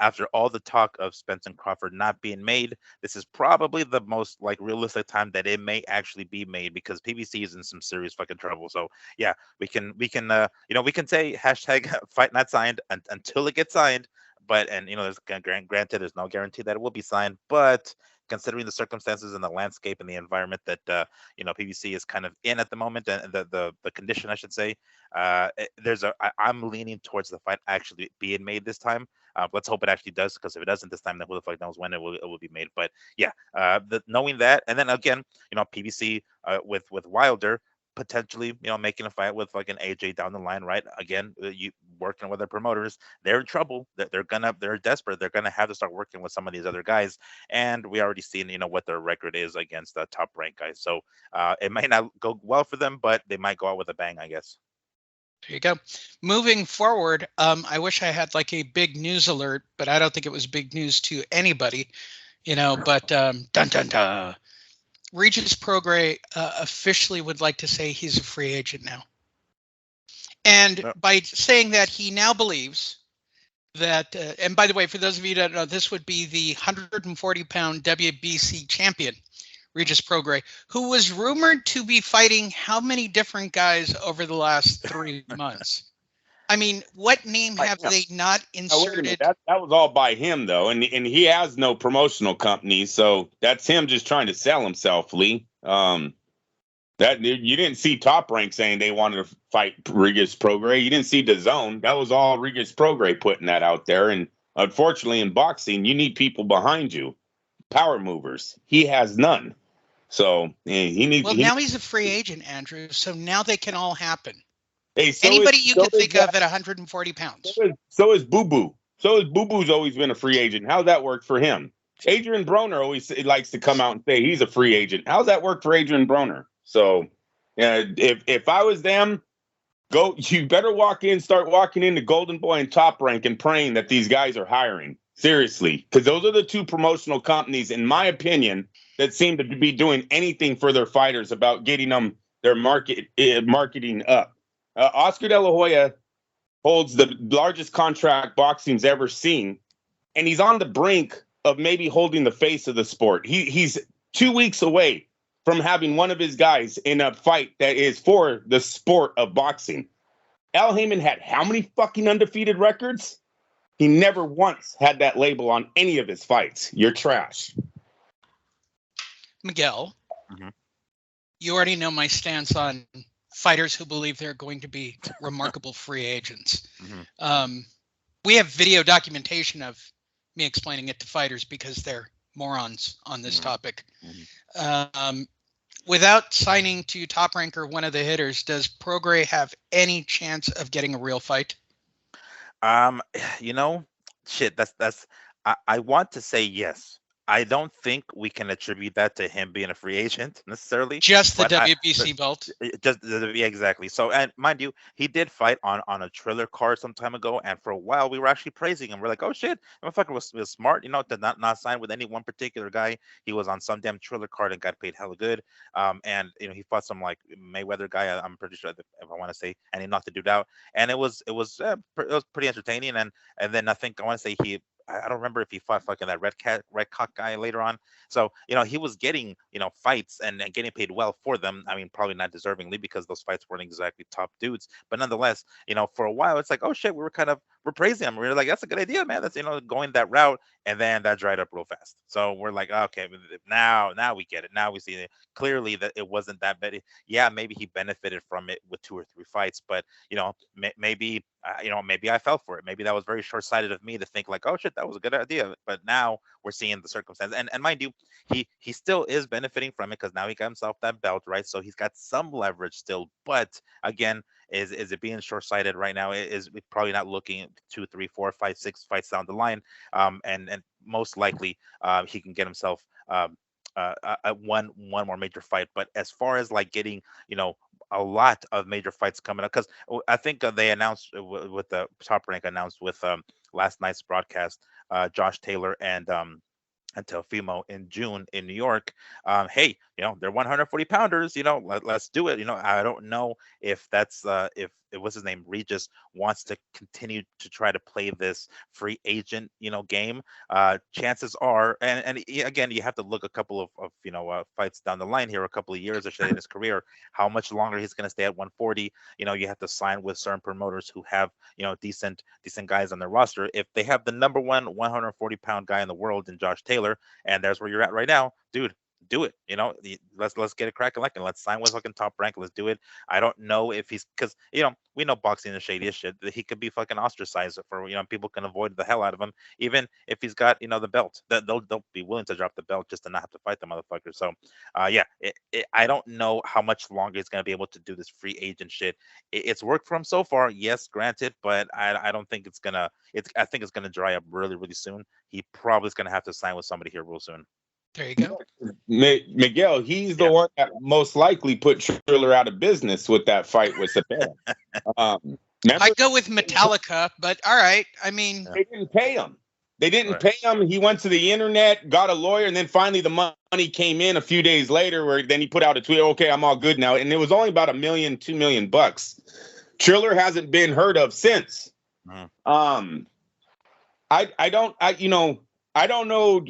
after all the talk of Spence and Crawford not being made, this is probably the most realistic time that it may actually be made, because PBC is in some serious fucking trouble. So yeah, we can say hashtag fight not signed until it gets signed. But there's granted, there's no guarantee that it will be signed, but considering the circumstances and the landscape and the environment that PBC is kind of in at the moment, and the condition, I should say, I'm leaning towards the fight actually being made this time. Let's hope it actually does, because if it doesn't this time, then who the fuck knows when it will be made. But yeah, knowing that, and then again, PBC with Wilder potentially, making a fight with an AJ down the line, right? Again, you working with their promoters, they're in trouble. They're desperate. They're gonna have to start working with some of these other guys, and we already seen, what their record is against the top ranked guys. So it might not go well for them, but they might go out with a bang, I guess. There you go. Moving forward, I wish I had a big news alert, but I don't think it was big news to anybody, But dun dun dun. Regis Prograis officially would like to say he's a free agent now. And by saying that, he now believes that, and by the way, for those of you that don't know, this would be the 140-pound WBC champion, Regis Prograis, who was rumored to be fighting how many different guys over the last 3 months? I mean, what name have they not inserted? That was all by him, though, and he has no promotional company, so that's him just trying to sell himself, Lee. That you didn't see Top Rank saying they wanted to fight Regis Prograis. You didn't see DAZN. That was all Regis Prograis putting that out there. And unfortunately, in boxing, you need people behind you, power movers. He has none. So he needs. Well, now he's a free agent, Andrew. So now they can all happen. Hey, anybody you can think of at 140 pounds. So is Boo Boo. Boo Boo's always been a free agent. How's that work for him? Adrian Broner always likes to come out and say he's a free agent. How's that work for Adrian Broner? So, if I was them, you better start walking into Golden Boy and Top Rank and praying that these guys are hiring. Seriously, because those are the two promotional companies, in my opinion, that seem to be doing anything for their fighters about getting them their marketing up. Oscar De La Hoya holds the largest contract boxing's ever seen, and he's on the brink of maybe holding the face of the sport. He's 2 weeks away from having one of his guys in a fight that is for the sport of boxing. Al Heyman had how many fucking undefeated records? He never once had that label on any of his fights. You're trash. Miguel, You already know my stance on fighters who believe they're going to be remarkable free agents. We have video documentation of me explaining it to fighters because they're morons on this topic. Without signing to Top Rank or one of the hitters, does Prograis have any chance of getting a real fight? Shit, I want to say yes. I don't think we can attribute that to him being a free agent necessarily. Just the WBC belt. Yeah, exactly. So, and mind you, he did fight on a Triller card some time ago, and for a while we were actually praising him. We're like, oh shit, the motherfucker was smart, to not sign with any one particular guy. He was on some damn Triller card and got paid hella good. And he fought some Mayweather guy, I'm pretty sure, if I want to say, and he knocked the dude out. And it was pretty entertaining. And then I want to say I don't remember if he fought fucking that red cock guy later on. So he was getting fights and getting paid well for them. I mean, probably not deservingly because those fights weren't exactly top dudes, but nonetheless, for a while it's like, oh shit, we're praising him. We're like, that's a good idea, man. That's going that route, and then that dried up real fast. So we're like, okay, now we get it. Now we see it clearly that it wasn't that bad. Yeah, maybe he benefited from it with 2 or 3 fights, but maybe maybe I fell for it. Maybe that was very short-sighted of me to think like, oh shit, that was a good idea. But now we're seeing the circumstances, and mind you, he still is benefiting from it because now he got himself that belt, right? So he's got some leverage still. But again, is it being short-sighted right now? Is probably not looking 2, 3, 4, 5, 6 fights down the line, and most likely he can get himself one more major fight. But as far as like getting a lot of major fights coming up, because I think they announced with the Top Rank announced with last night's broadcast, Josh Taylor and Teofimo in June in New York. Hey, they're 140 pounders. Let's do it. I don't know if that's if what's his name, Regis, wants to continue to try to play this free agent game. Chances are, and again, you have to look a couple of fights down the line here, a couple of years or so in his career, how much longer he's going to stay at 140. You have to sign with certain promoters who have decent guys on their roster. If they have the number one 140-pound guy in the world in Josh Taylor, and there's where you're at right now, dude, do it. Let's get it cracking, and let's sign with fucking Top Rank. Let's do it. I don't know if he's, because we know boxing is shady as shit. He could be fucking ostracized for people can avoid the hell out of him, even if he's got the belt. They'll be willing to drop the belt just to not have to fight the motherfucker. So yeah, I don't know how much longer he's gonna be able to do this free agent shit. It's worked for him so far, yes, granted, but I don't think it's gonna. I think it's gonna dry up really, really soon. He probably is gonna have to sign with somebody here real soon. There you go. Miguel, he's the one that most likely put Triller out of business with that fight with Sebastian. I'd go with Metallica, but all right. I mean, they didn't pay him. They didn't pay him. He went to the internet, got a lawyer, and then finally the money came in a few days later, where then he put out a tweet, okay, I'm all good now. And it was only about $1 million, $2 million bucks. Triller hasn't been heard of since. I don't know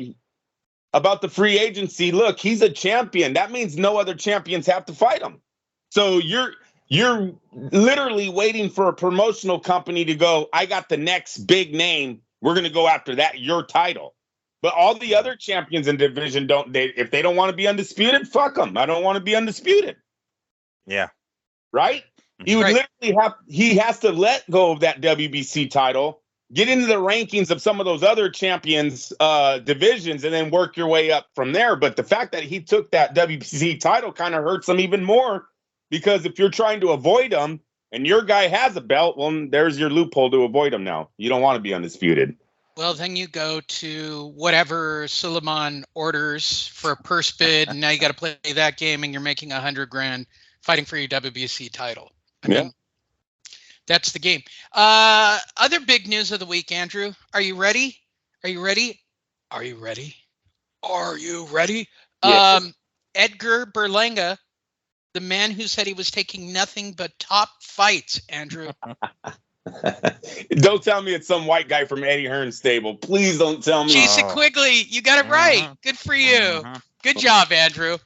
about the free agency. Look, he's a champion. That means no other champions have to fight him. So you're literally waiting for a promotional company to go, I got the next big name. We're going to go after that, your title. But all the other champions in division if they don't want to be undisputed, fuck them. I don't want to be undisputed. Yeah. Right? He would literally he has to let go of that WBC title, get into the rankings of some of those other champions divisions, and then work your way up from there. But the fact that he took that WBC title kind of hurts him even more, because if you're trying to avoid him and your guy has a belt, well, there's your loophole to avoid him now. You don't want to be undisputed. Well, then you go to whatever Suleiman orders for a purse bid, and now you got to play that game, and you're making $100,000 fighting for your WBC title. I mean, that's the game. Other big news of the week, Andrew. Are you ready? Are you ready? Are you ready? Are you ready? Yes. Edgar Berlanga, the man who said he was taking nothing but top fights, Andrew. Don't tell me it's some white guy from Eddie Hearn's stable. Please don't tell me. Jason Quigley, you got it right. Good for you. Good job, Andrew.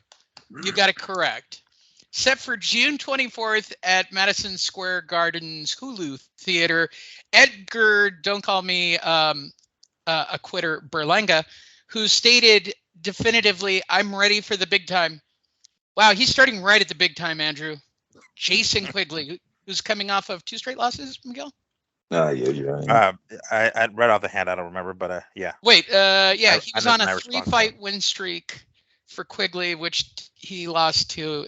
You got it correct. Set for June 24th at Madison Square Garden's Hulu Theater, Edgar, don't call me a quitter, Berlanga, who stated definitively, I'm ready for the big time. Wow, he's starting right at the big time, Andrew. Jason Quigley, who's coming off of 2 straight losses, Miguel? Yeah, you're right. I read off the hand, I don't remember, but yeah. Wait, he was on a 3-fight win streak for Quigley, which he lost to.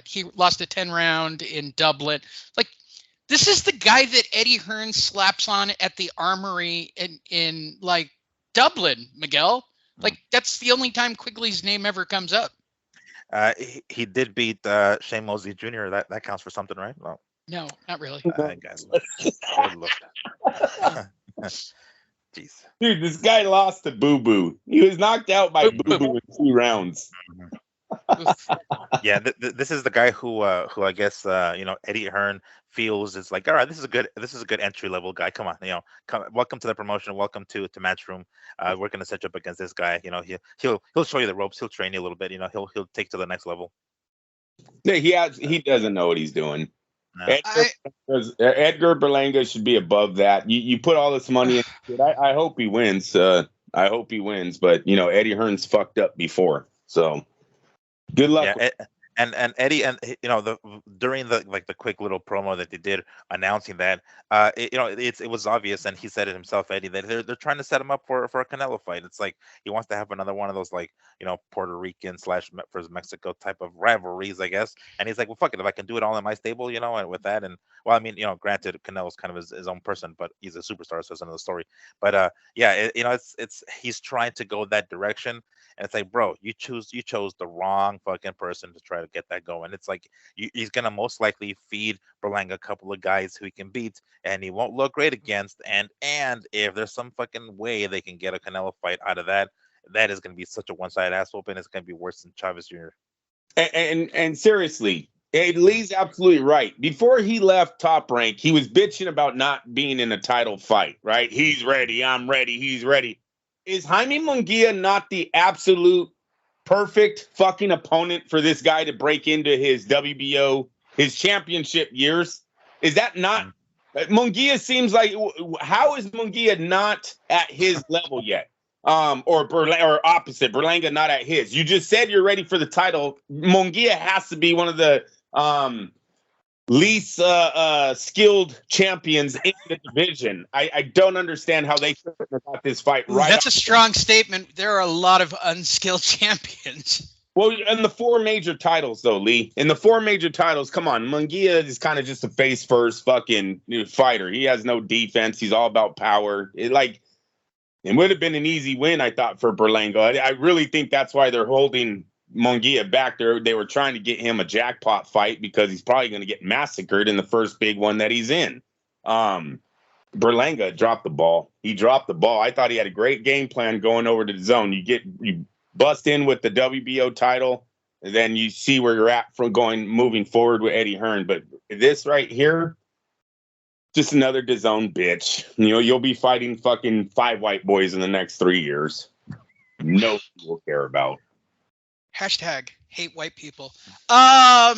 He lost a 10-round in Dublin. Like, this is the guy that Eddie Hearn slaps on at the Armory in like Dublin, Miguel. Like, that's the only time Quigley's name ever comes up. He did beat Shane Mosley Jr. That counts for something, right? Well, no, not really. Guys, jeez. Dude, this guy lost to Boo Boo. He was knocked out by Boo Boo in 2 rounds. Yeah, this is the guy who I guess Eddie Hearn feels is like, all right, this is a good entry level guy. Come on, welcome to the promotion, welcome to Matchroom. We're gonna set you up against this guy. He'll show you the ropes, he'll train you a little bit. He'll take to the next level. Yeah, he doesn't know what he's doing. No. Edgar Berlanga should be above that. You put all this money into it. I hope he wins. I hope he wins, but Eddie Hearn's fucked up before, so good luck. Yeah, and Eddie, and during the quick little promo that they did announcing that, it was obvious, and he said it himself, Eddie, that they're trying to set him up for a Canelo fight. It's like he wants to have another one of those Puerto Rican / versus Mexico type of rivalries, I guess. And he's like, well, fuck it, if I can do it all in my stable, and with that, and well, I mean, granted, Canelo's kind of his own person, but he's a superstar, so it's another story. But yeah, it's he's trying to go that direction. And it's like, bro, you chose the wrong fucking person to try to get that going. It's like he's gonna most likely feed Berlanga a couple of guys who he can beat, and he won't look great against. And if there's some fucking way they can get a Canelo fight out of that, that is gonna be such a one-sided ass whooping. It's gonna be worse than Chavez Jr. And seriously, Lee's absolutely right. Before he left Top Rank, he was bitching about not being in a title fight. Right? He's ready. I'm ready. He's ready. Is Jaime Munguia not the absolute perfect fucking opponent for this guy to break into his WBO, his championship years? Is that not? Munguia seems like, how is Munguia not at his level yet? Or opposite, Berlanga not at his. You just said you're ready for the title. Munguia has to be one of the least skilled champions in the division. I don't understand how they couldn't have got this fight right. That's a strong statement. There are a lot of unskilled champions. Well, in the 4 major titles, though, Lee. In the 4 major titles, come on. Munguia is kind of just a face-first fucking fighter. He has no defense. He's all about power. It would have been an easy win, I thought, for Berlanga. I really think that's why they're holding Munguia back there. They were trying to get him a jackpot fight because he's probably going to get massacred in the first big one that he's in. Berlanga dropped the ball. He dropped the ball. I thought he had a great game plan going over to the zone. You bust in with the WBO title, and then you see where you're at from moving forward with Eddie Hearn. But this right here, just another DAZN bitch. You'll be fighting fucking 5 white boys in the next 3 years. No one will care about. Hashtag hate white people. No.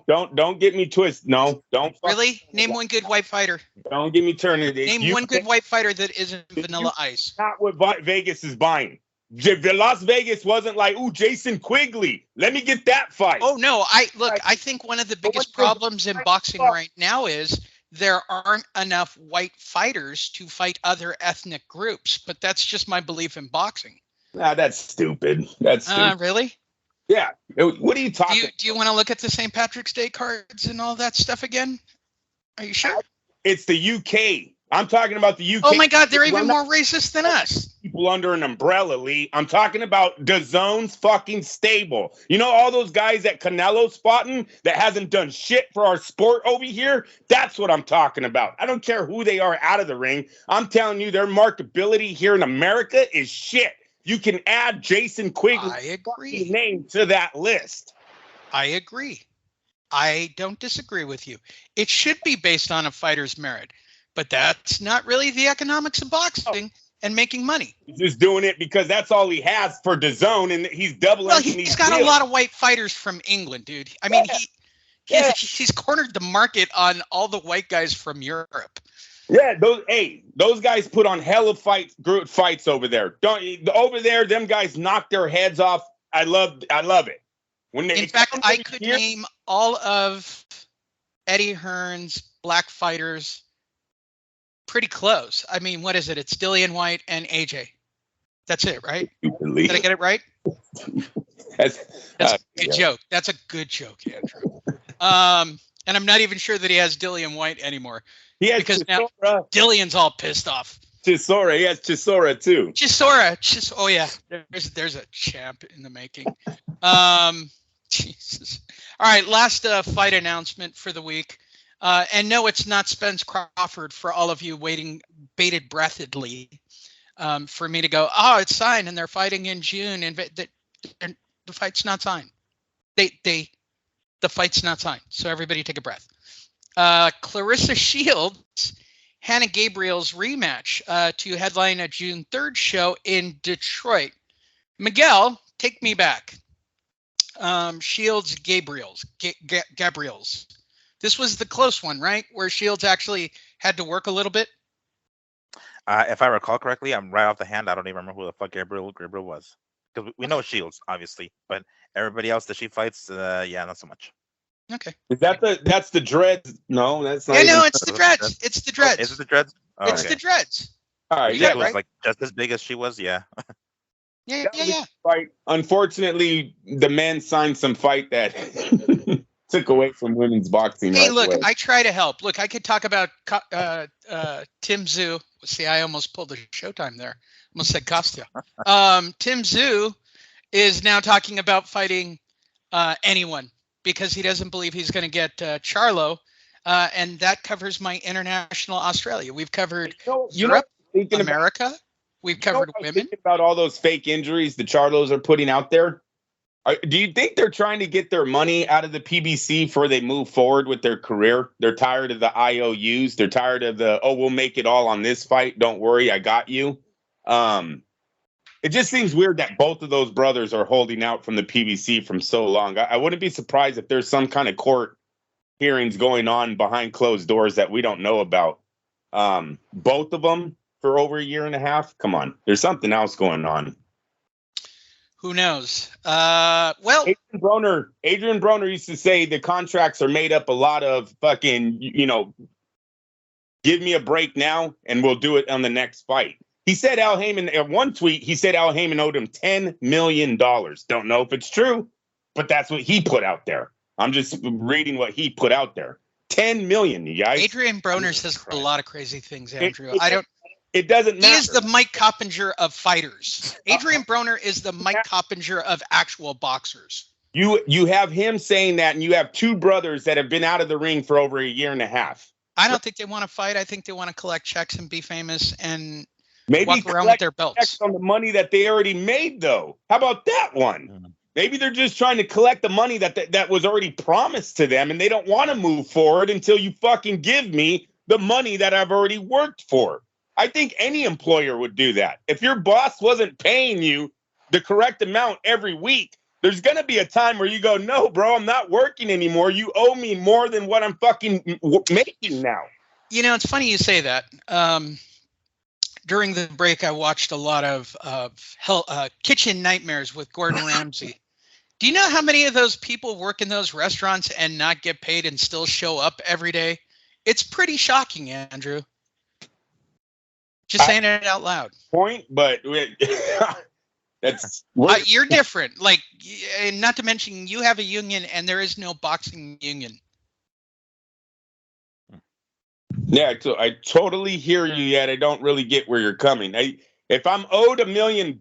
Don't get me twisted. No, don't. Really? Name one good white fighter. Don't get me turning. Name one good white fighter that isn't Vanilla Ice. Not what Vegas is buying. Las Vegas wasn't like, ooh, Jason Quigley. Let me get that fight. Oh no, I think one of the biggest problems in boxing right now is there aren't enough white fighters to fight other ethnic groups. But that's just my belief in boxing. Nah, that's stupid. That's stupid. Really? Yeah. What are you talking? Do you want to look at the St. Patrick's Day cards and all that stuff again? Are you sure? It's the UK. I'm talking about the UK. Oh my God, they're even more racist than us. People under an umbrella, Lee. I'm talking about DAZN's fucking stable. All those guys at Canelo spotting that hasn't done shit for our sport over here? That's what I'm talking about. I don't care who they are out of the ring. I'm telling you, their marketability here in America is shit. You can add Jason Quigley's name to that list. I agree. I don't disagree with you. It should be based on a fighter's merit, but that's not really the economics of boxing and making money. He's just doing it because that's all he has for DAZN, and he's doubling. Well, he's got a lot of white fighters from England, dude. I mean, he's cornered the market on all the white guys from Europe. Yeah, those guys put on hella fights over there. Over there, them guys knock their heads off. I love it. In fact, I could name all of Eddie Hearn's black fighters pretty close. I mean, what is it? It's Dillian White and AJ. That's it, right? Did I get it right? That's a good joke. That's a good joke, Andrew. And I'm not even sure that he has Dillian White anymore. Because now Dillian's all pissed off. Chisora, he has Chisora too. Chisora. Oh yeah, there's a champ in the making. Jesus. All right, last fight announcement for the week. And no, it's not Spence Crawford for all of you waiting bated breathedly for me to go, oh, it's signed and they're fighting in June. And The fight's not signed. The fight's not signed. So everybody take a breath. Clarissa Shields, Hannah Gabriel's rematch to headline a June 3rd show in Detroit. Miguel, take me back. Shields, Gabriel's. This was the close one, right? Where Shields actually had to work a little bit. If I recall correctly, I'm right off the hand. I don't even remember who the fuck Gabriel was. Because we know Shields, obviously, but everybody else that she fights, not so much. Okay. Is that's the Dreads? No, that's not. Yeah, no, it's the Dreads. It's the Dreads. Is it the Dreads? Oh, it's the Dreads. All right, yeah, was like just as big as she was. Yeah. Yeah. Fight. Unfortunately, the men signed some fight that took away from women's boxing. Hey, look, I try to help. Look, I could talk about Tim Zhu. See, I almost pulled the Showtime there. Almost said Costia. Tim Zhu is now talking about fighting anyone because he doesn't believe he's going to get Charlo, and that covers my international Australia. We've covered Europe, America. We've covered women. About all those fake injuries the Charlos are putting out there. Do you think they're trying to get their money out of the PBC before they move forward with their career? They're tired of the IOUs. They're tired of we'll make it all on this fight. Don't worry, I got you. It just seems weird that both of those brothers are holding out from the PBC from so long. I wouldn't be surprised if there's some kind of court hearings going on behind closed doors that we don't know about. Both of them for over a year and a half. Come on, there's something else going on. Who knows? Well, Adrian Broner used to say the contracts are made up a lot of fucking, give me a break now and we'll do it on the next fight. He said Al Heyman, in one tweet, he said Al Heyman owed him $10 million. Don't know if it's true, but that's what he put out there. I'm just reading what he put out there. $10 million, you guys. Adrian Broner says a lot of crazy things, Andrew. It doesn't matter. He is the Mike Coppinger of fighters. Adrian Broner is the Mike Coppinger of actual boxers. You have him saying that, and you have two brothers that have been out of the ring for over a year and a half. I don't think they want to fight. I think they want to collect checks and be famous and maybe walk around with their belts. Checks on the money that they already made, though. How about that one? Mm-hmm. Maybe they're just trying to collect the money that was already promised to them, and they don't want to move forward until you fucking give me the money that I've already worked for. I think any employer would do that. If your boss wasn't paying you the correct amount every week, there's going to be a time where you go, no, bro, I'm not working anymore. You owe me more than what I'm fucking making now. It's funny you say that. During the break, I watched a lot of Kitchen Nightmares with Gordon Ramsay. Do you know how many of those people work in those restaurants and not get paid and still show up every day? It's pretty shocking, Andrew. Just saying it out loud. Point, but that's you're different. Like, not to mention, you have a union, and there is no boxing union. Yeah, I totally hear you. Yet I don't really get where you're coming. If I'm owed $1 million,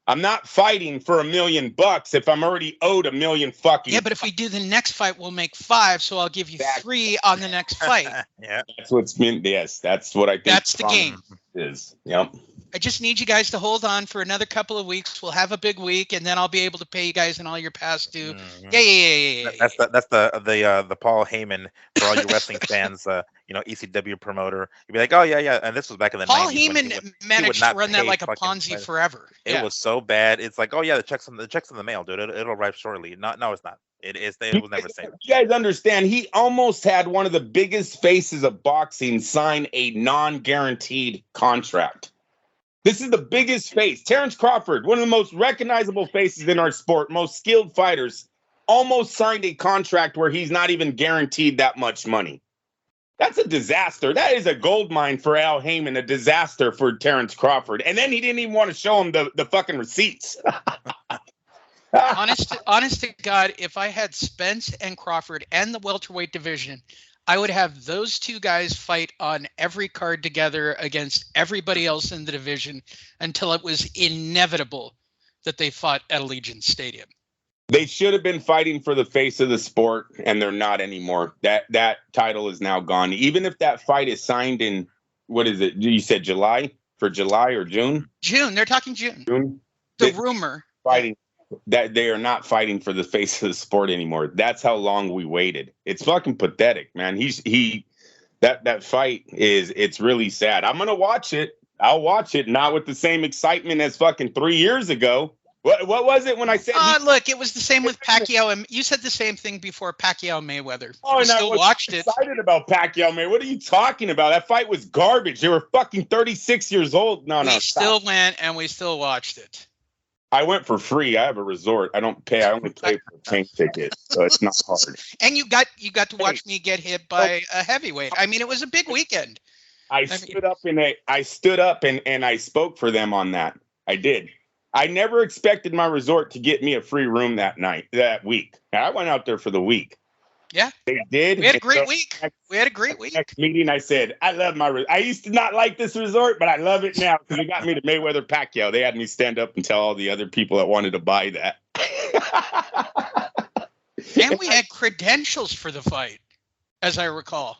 I'm not fighting for $1 million if I'm already owed $1 million fucking. Yeah, but if we do the next fight, we'll make 5. So I'll give you 3 on the next fight. Yeah, that's what's meant. Yes, that's what I think. That's the game. Is yep. I just need you guys to hold on for another couple of weeks. We'll have a big week, and then I'll be able to pay you guys and all your past due. Mm-hmm. Yeah. That's the Paul Heyman for all you wrestling fans. ECW promoter. You'd be like, oh yeah, and this was back in the Paul 90s. Heyman managed to run that like a Ponzi forever. It was so bad. It's like, oh yeah, the checks in the mail, dude. It'll arrive shortly. No, it's not. It will never say that. You guys understand? He almost had one of the biggest faces of boxing sign a non-guaranteed contract. This is the biggest face. Terrence Crawford, one of the most recognizable faces in our sport, most skilled fighters, almost signed a contract where he's not even guaranteed that much money. That's a disaster. That is a gold mine for Al Heyman, a disaster for Terrence Crawford. And then he didn't even want to show him the fucking receipts. Honest to God, if I had Spence and Crawford and the welterweight division, I would have those two guys fight on every card together against everybody else in the division until it was inevitable that they fought at Allegiant Stadium. They should have been fighting for the face of the sport, and they're not anymore. That title is now gone. Even if that fight is signed in, what is it? You said July? For July or June? June. They're talking June. June? The rumor. Fighting. that they are not fighting for the face of the sport anymore. That's how long we waited. It's fucking pathetic, man. That fight it's really sad. I'm gonna watch it. I'll watch it, not with the same excitement as fucking 3 years ago. What was it when I said? Look, it was the same with Pacquiao, and you said the same thing before Pacquiao Mayweather. Oh, we and still watched it. Excited about Pacquiao, man. What are you talking about? That fight was garbage. They were fucking 36 years old. No, we still went and we still watched it. I went for free. I have a resort. I don't pay. I only pay for a plane ticket, so it's not hard. And you got to watch me get hit by a heavyweight. I mean, it was a big weekend. I stood up and I spoke for them on that. I did. I never expected my resort to get me a free room that week. I went out there for the week. Yeah, they did. We had a great week. Next meeting, I said, I love I used to not like this resort, but I love it now because it got me to Mayweather Pacquiao. They had me stand up and tell all the other people that wanted to buy that. And we had credentials for the fight, as I recall.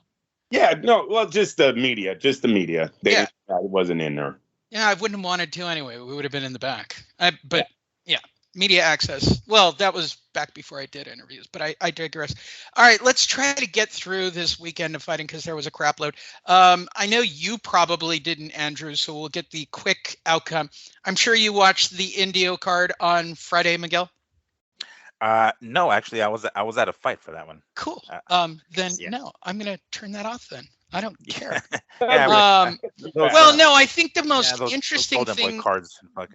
Yeah, no, well, just the media. I wasn't in there. Yeah, I wouldn't have wanted to anyway. We would have been in the back. But media access. Well, that was back before I did interviews, but I digress. All right, let's try to get through this weekend of fighting because there was a crap load. I know you probably didn't, Andrew, so we'll get the quick outcome. I'm sure you watched the Indio card on Friday, Miguel. No, actually, I was at a fight for that one. Cool. No, I'm gonna turn that off then. I don't care. No, I think the most interesting thing.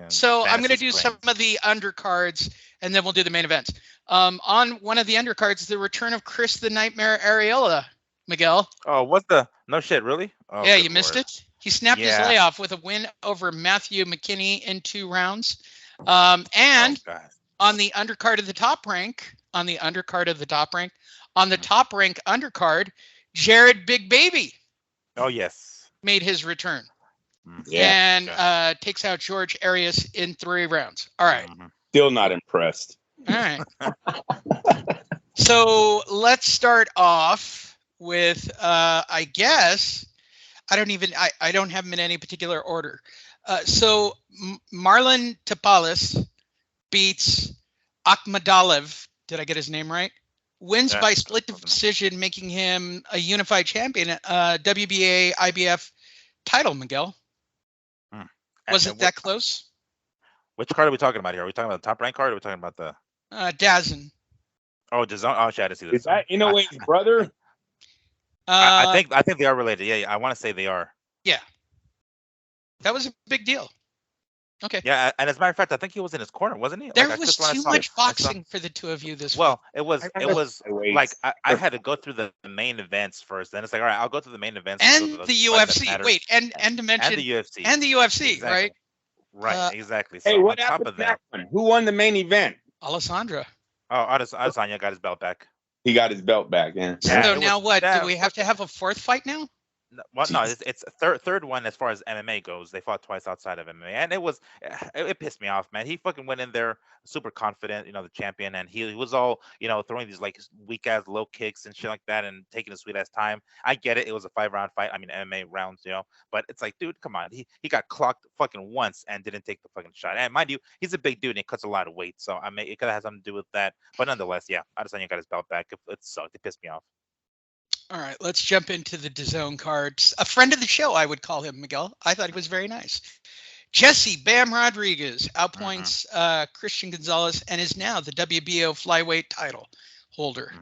So I'm going to do some of the undercards, and then we'll do the main events. On one of the undercards, the return of Chris the Nightmare Arreola, Miguel. Oh, what the? No shit, really? Oh, yeah, you missed it. He snapped his layoff with a win over Matthew McKinney in 2 rounds. And on the undercard of the top rank, on the top rank undercard, Jared Big Baby. Oh, yes. Made his return. Yeah. And takes out George Arias in 3 rounds. All right. Still not impressed. All right. So let's start off with, I guess, I don't have them in any particular order. So Marlon Tapales beats Akhmadalev. Did I get his name right? Wins by split decision, making him a unified champion, WBA, IBF title, Miguel. Was it that close? Which card are we talking about here? Are we talking about the top rank card or are we talking about the... Dazn. Oh, DAZN. Oh, shit, I didn't see this. Is that Inoue's brother? I think they are related. Yeah, I want to say they are. Yeah. That was a big deal. Okay. Yeah, and as a matter of fact, I think he was in his corner, wasn't he? There was too much boxing for the two of you this week. Well, it was like I had to go through the main events first. Then it's like, all right, I'll go through the main events and the UFC. Wait, and to mention and the UFC exactly. Right? Right, exactly. So hey, what on happened top of that one? Who won the main event? Alessandra. Oh, Adesanya got his belt back. He got his belt back. Yeah. So now what? Do we have to have a 4th fight now? Well, no, it's third one as far as MMA goes. They fought twice outside of MMA, and it pissed me off, man. He fucking went in there super confident, the champion, and he was all, throwing these like weak ass low kicks and shit like that, and taking a sweet ass time. I get it; it was a 5-round fight. I mean, MMA rounds, but it's like, dude, come on. He got clocked fucking once and didn't take the fucking shot. And mind you, he's a big dude and he cuts a lot of weight, so I mean, it could have something to do with that. But nonetheless, yeah, Adesanya got his belt back. It sucked. It pissed me off. All right, let's jump into the DAZN cards. A friend of the show, I would call him, Miguel. I thought he was very nice. Jesse Bam Rodriguez outpoints Christian Gonzalez and is now the WBO flyweight title holder.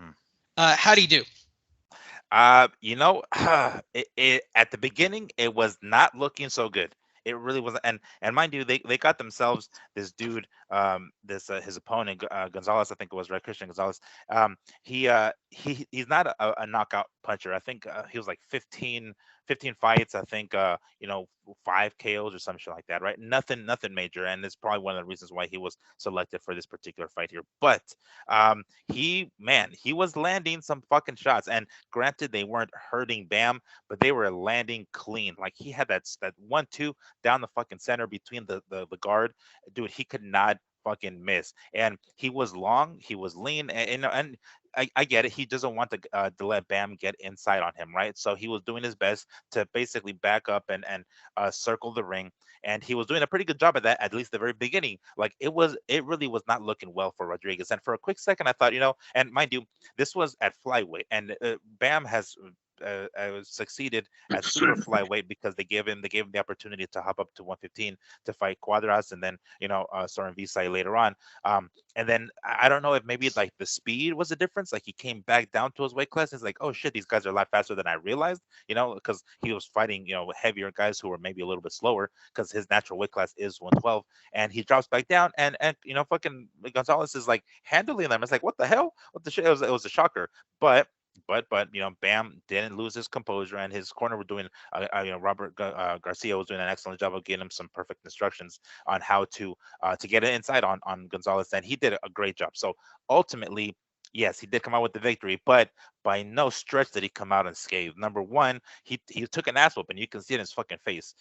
How'd he do? At the beginning, it was not looking so good. It really wasn't, and mind you, they got themselves this dude, his opponent, Gonzalez, I think it was, right, Christian Gonzalez. He's not a knockout puncher. I think he was like 15 fights. I think 5 KOs or some shit like that, right? Nothing major, and it's probably one of the reasons why he was selected for this particular fight here. But he was landing some fucking shots, and granted, they weren't hurting Bam, but they were landing clean. Like he had that 1-2 down the fucking center between the guard, dude. He could not fucking miss, and he was long, he was lean, and I get it. He doesn't want to let Bam get inside on him, right? So he was doing his best to basically back up and circle the ring. and he was doing a pretty good job at that, at least the very beginning. Like it really was not looking well for Rodriguez. And for a quick second, I thought, and mind you, this was at flyweight, and Bam has succeeded at super flyweight because they gave him the opportunity to hop up to 115 to fight Cuadras, and then Soren Visay later on. And then I don't know if maybe like the speed was a difference. Like he came back down to his weight class. And it's like, oh shit, these guys are a lot faster than I realized. Because he was fighting heavier guys who were maybe a little bit slower because his natural weight class is 112, and he drops back down, and fucking Gonzalez is like handling them. It's like, what the hell? What the shit? It was a shocker, but Bam didn't lose his composure, and his corner were doing, Robert Garcia was doing an excellent job of getting him some perfect instructions on how to get an insight on Gonzalez, and he did a great job. So ultimately, yes, he did come out with the victory, but by no stretch did he come out unscathed. Number one, he took an ass whooping. You can see it in his fucking face,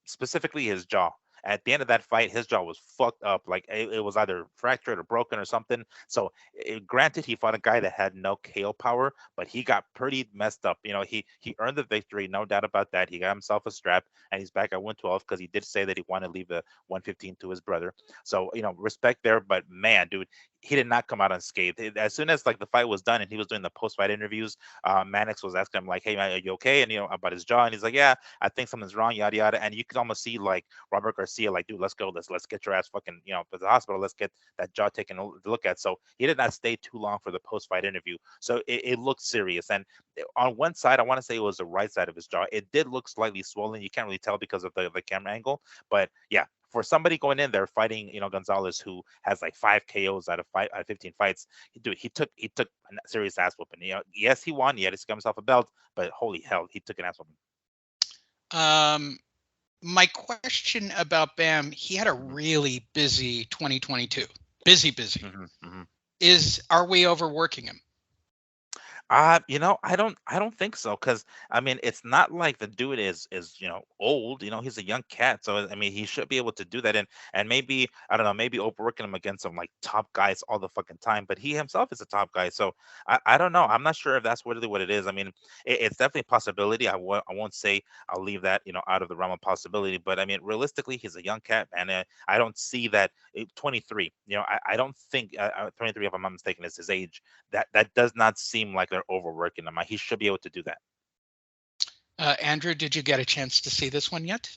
specifically his jaw. At the end of that fight, his jaw was fucked up. Like it was either fractured or broken or something. So granted, he fought a guy that had no KO power, but he got pretty messed up. He earned the victory, no doubt about that. He got himself a strap, and he's back at 112 because he did say that he wanted to leave the 115 to his brother. So respect there. But man, dude, he did not come out unscathed. As soon as like the fight was done and he was doing the post-fight interviews, Mannix was asking him like, "Hey man, are you okay?" And about his jaw, and he's like, "Yeah, I think something's wrong." Yada yada. And you could almost see like Robert Garcia like, "Dude, let's go. Let's get your ass fucking to the hospital. Let's get that jaw taken a look at." So he did not stay too long for the post-fight interview. So it looked serious. And on one side, I want to say it was the right side of his jaw. It did look slightly swollen. You can't really tell because of the camera angle, but yeah. For somebody going in there fighting, Gonzalez, who has like 5 KOs out of 15 fights, he took a serious ass whooping. Yes, he won. He had to get himself a belt, but holy hell, he took an ass whooping. My question about Bam, he had a really busy 2022. Busy. Are we overworking him? I don't think so, because I mean it's not like the dude is old. He's a young cat, so I mean he should be able to do that. And maybe I don't know, maybe overworking him against some like top guys all the fucking time, but he himself is a top guy, so I don't know. I'm not sure if that's really what it is. I mean it's definitely a possibility. I won't say I'll leave that out of the realm of possibility, but I mean realistically he's a young cat, and I don't see that 23. I don't think 23, if I'm not mistaken, is his age. That does not seem like they're overworking him. He should be able to do that. Andrew, did you get a chance to see this one yet?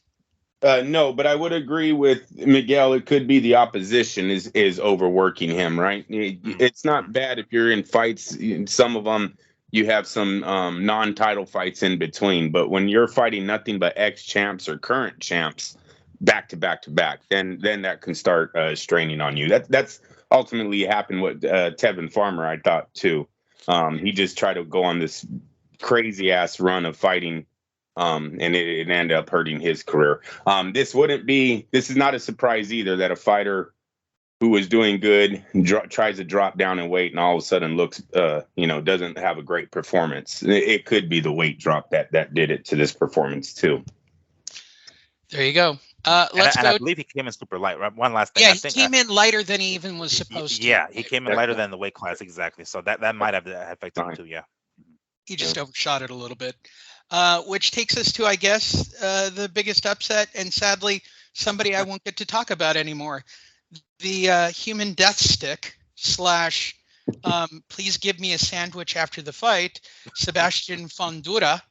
No, but I would agree with Miguel. It could be the opposition is overworking him, right? It's not bad if you're in fights. Some of them you have some non-title fights in between, but when you're fighting nothing but ex-champs or current champs back to back to back, then that can start straining on you. That's ultimately happened with Tevin Farmer, I thought too. He just tried to go on this crazy ass run of fighting, and it ended up hurting his career. This is not a surprise either that a fighter who was doing good tries to drop down in weight and all of a sudden looks, doesn't have a great performance. It could be the weight drop that did it to this performance too. There you go. Let's go. I believe he came in super light. Right? One last thing. Yeah, he came in lighter than he even was supposed to. Yeah, he came in lighter than the weight class, exactly. So that might have affected him too. Yeah. He just overshot it a little bit, which takes us to, I guess, the biggest upset, and sadly, somebody I won't get to talk about anymore. The human death stick / please give me a sandwich after the fight, Sebastian Fundora.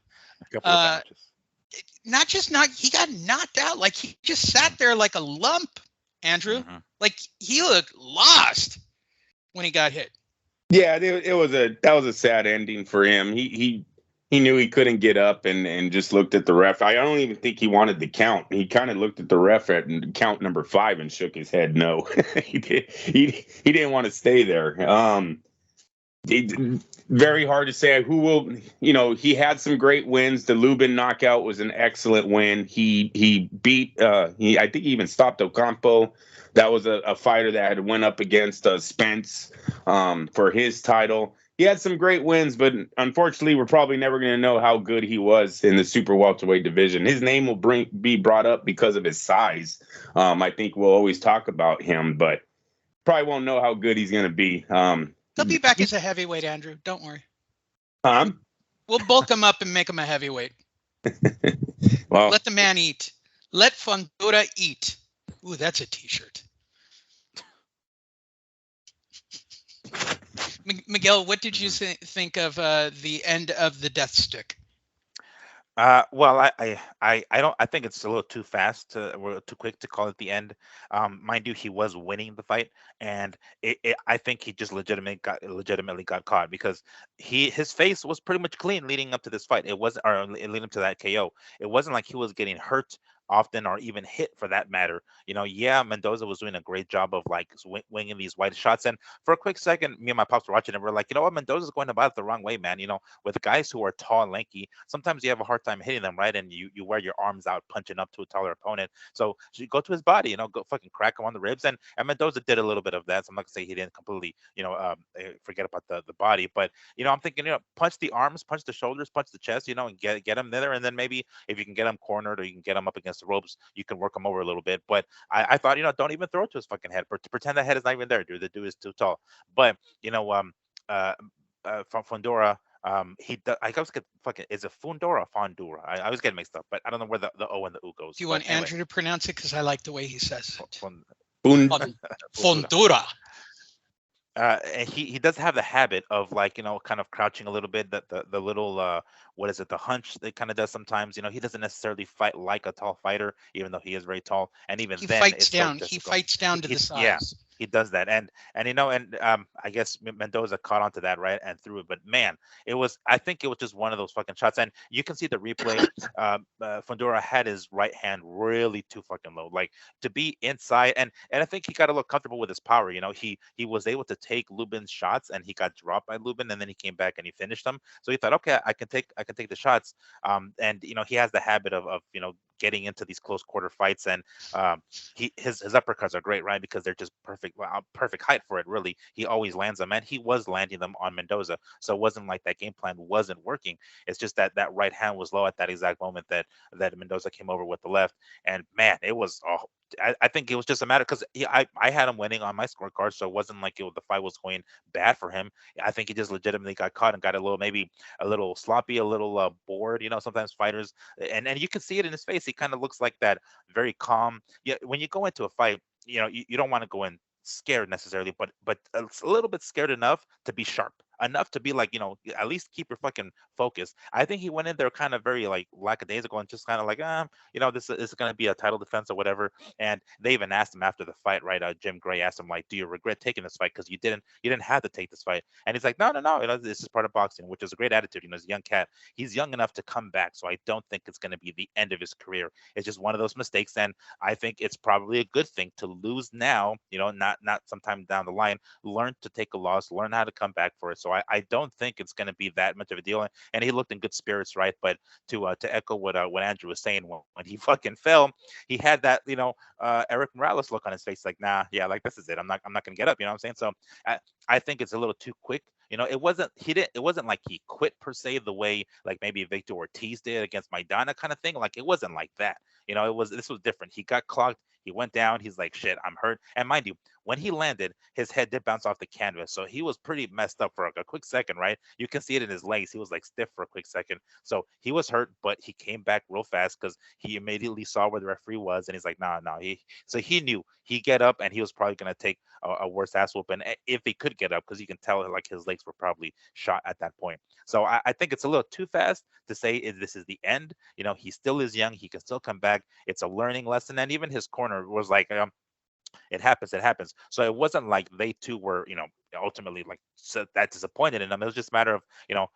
He got knocked out. Like he just sat there like a lump, Andrew. Mm-hmm. Like he looked lost when he got hit. Yeah, that was a sad ending for him. He knew he couldn't get up and just looked at the ref. I don't even think he wanted the count. He kind of looked at the ref at count number 5 and shook his head no. He didn't want to stay there. Very hard to say who will. He had some great wins. The Lubin knockout was an excellent win. He beat. I think he even stopped Ocampo. That was a fighter that had went up against Spence for his title. He had some great wins, but unfortunately, we're probably never going to know how good he was in the super welterweight division. His name will be brought up because of his size. I think we'll always talk about him, but probably won't know how good he's going to be. He'll be back as a heavyweight, Andrew. Don't worry. We'll bulk him up and make him a heavyweight. Well, let the man eat. Let Fundora eat. Ooh, that's a T-shirt. Miguel, what did you think of the end of the Death Stick? Well, I don't. I think it's a little too fast or too quick to call it the end. Mind you, he was winning the fight, and I think he just legitimately got caught because his face was pretty much clean leading up to this fight. It wasn't, or leading up to that KO. It wasn't like he was getting hurt often or even hit for that matter. Yeah, Mendoza was doing a great job of like winging these wide shots. And for a quick second, me and my pops were watching and we're like, you know what, Mendoza's going about it the wrong way, man. With guys who are tall and lanky, sometimes you have a hard time hitting them, right? And you wear your arms out punching up to a taller opponent. So you go to his body, go fucking crack him on the ribs. And Mendoza did a little bit of that. So I'm not gonna say he didn't completely, forget about the body. But I'm thinking, punch the arms, punch the shoulders, punch the chest, and get him there. And then maybe if you can get him cornered or you can get him up against the ropes, you can work him over a little bit. But I thought, don't even throw it to his fucking head. Pretend that head is not even there, dude. The dude is too tall. But from Fundora, I always get fucking, is it Fundora or Fondura? I always get mixed up, but I don't know where the O and the U goes. Do you want Andrew to pronounce it? Because I like the way he says it. Fundura. Fundura. And he does have the habit of like kind of crouching a little bit. The little what is it? The hunch that kind of does sometimes. He doesn't necessarily fight like a tall fighter, even though he is very tall. And even he then, fights down. He fights down to the size. Yeah, he does that. And I guess Mendoza caught onto that, right, and threw it. But man, I think it was just one of those fucking shots. And you can see the replay. Fundora had his right hand really too fucking low, like to be inside. And I think he got a little comfortable with his power. He was able to take Lubin's shots, and he got dropped by Lubin, and then he came back and he finished them. So he thought, okay, I can take the shots. And he has the habit of getting into these close quarter fights, and his uppercuts are great, right? Because they're just perfect height for it. Really, he always lands them, and he was landing them on Mendoza. So it wasn't like that game plan wasn't working. It's just that right hand was low at that exact moment that Mendoza came over with the left, and man, it was. I think it was just a matter because I had him winning on my scorecard, so it wasn't like the fight was going bad for him. I think he just legitimately got caught and got maybe a little sloppy, a little bored. Sometimes fighters, and you can see it in his face. He kind of looks like that, very calm. Yeah, when you go into a fight, you don't want to go in scared necessarily, but a little bit scared enough to be sharp, enough to be like, at least keep your fucking focus. I think he went in there kind of very like lackadaisical and just kind of like, this is going to be a title defense or whatever. And they even asked him after the fight, right? Jim Gray asked him like, do you regret taking this fight? Because you didn't have to take this fight. And he's like, no, this is part of boxing, which is a great attitude. He's a young cat. He's young enough to come back. So I don't think it's going to be the end of his career. It's just one of those mistakes. And I think it's probably a good thing to lose now, not sometime down the line. Learn to take a loss, learn how to come back for it. So I don't think it's going to be that much of a deal. And he looked in good spirits, right? But to echo what Andrew was saying, when he fucking fell, he had that Eric Morales look on his face, like, nah, yeah, like this is it. I'm not going to get up. You know what I'm saying? So I think it's a little too quick. It wasn't like he quit per se the way like maybe Victor Ortiz did against Maidana kind of thing. Like it wasn't like that. This was different. He got clogged. He went down. He's like, shit, I'm hurt. And mind you, when he landed, his head did bounce off the canvas. So he was pretty messed up for a quick second, right? You can see it in his legs. He was like stiff for a quick second. So he was hurt, but he came back real fast because he immediately saw where the referee was. And he's like, no. So he knew he'd get up and he was probably going to take a worse ass whooping if he could get up, because you can tell like his legs were probably shot at that point. So I think it's a little too fast to say this is the end. He still is young. He can still come back. It's a learning lesson. And even his corner was like, it happens. So it wasn't like they two were, ultimately like so that disappointed in him. It was just a matter of,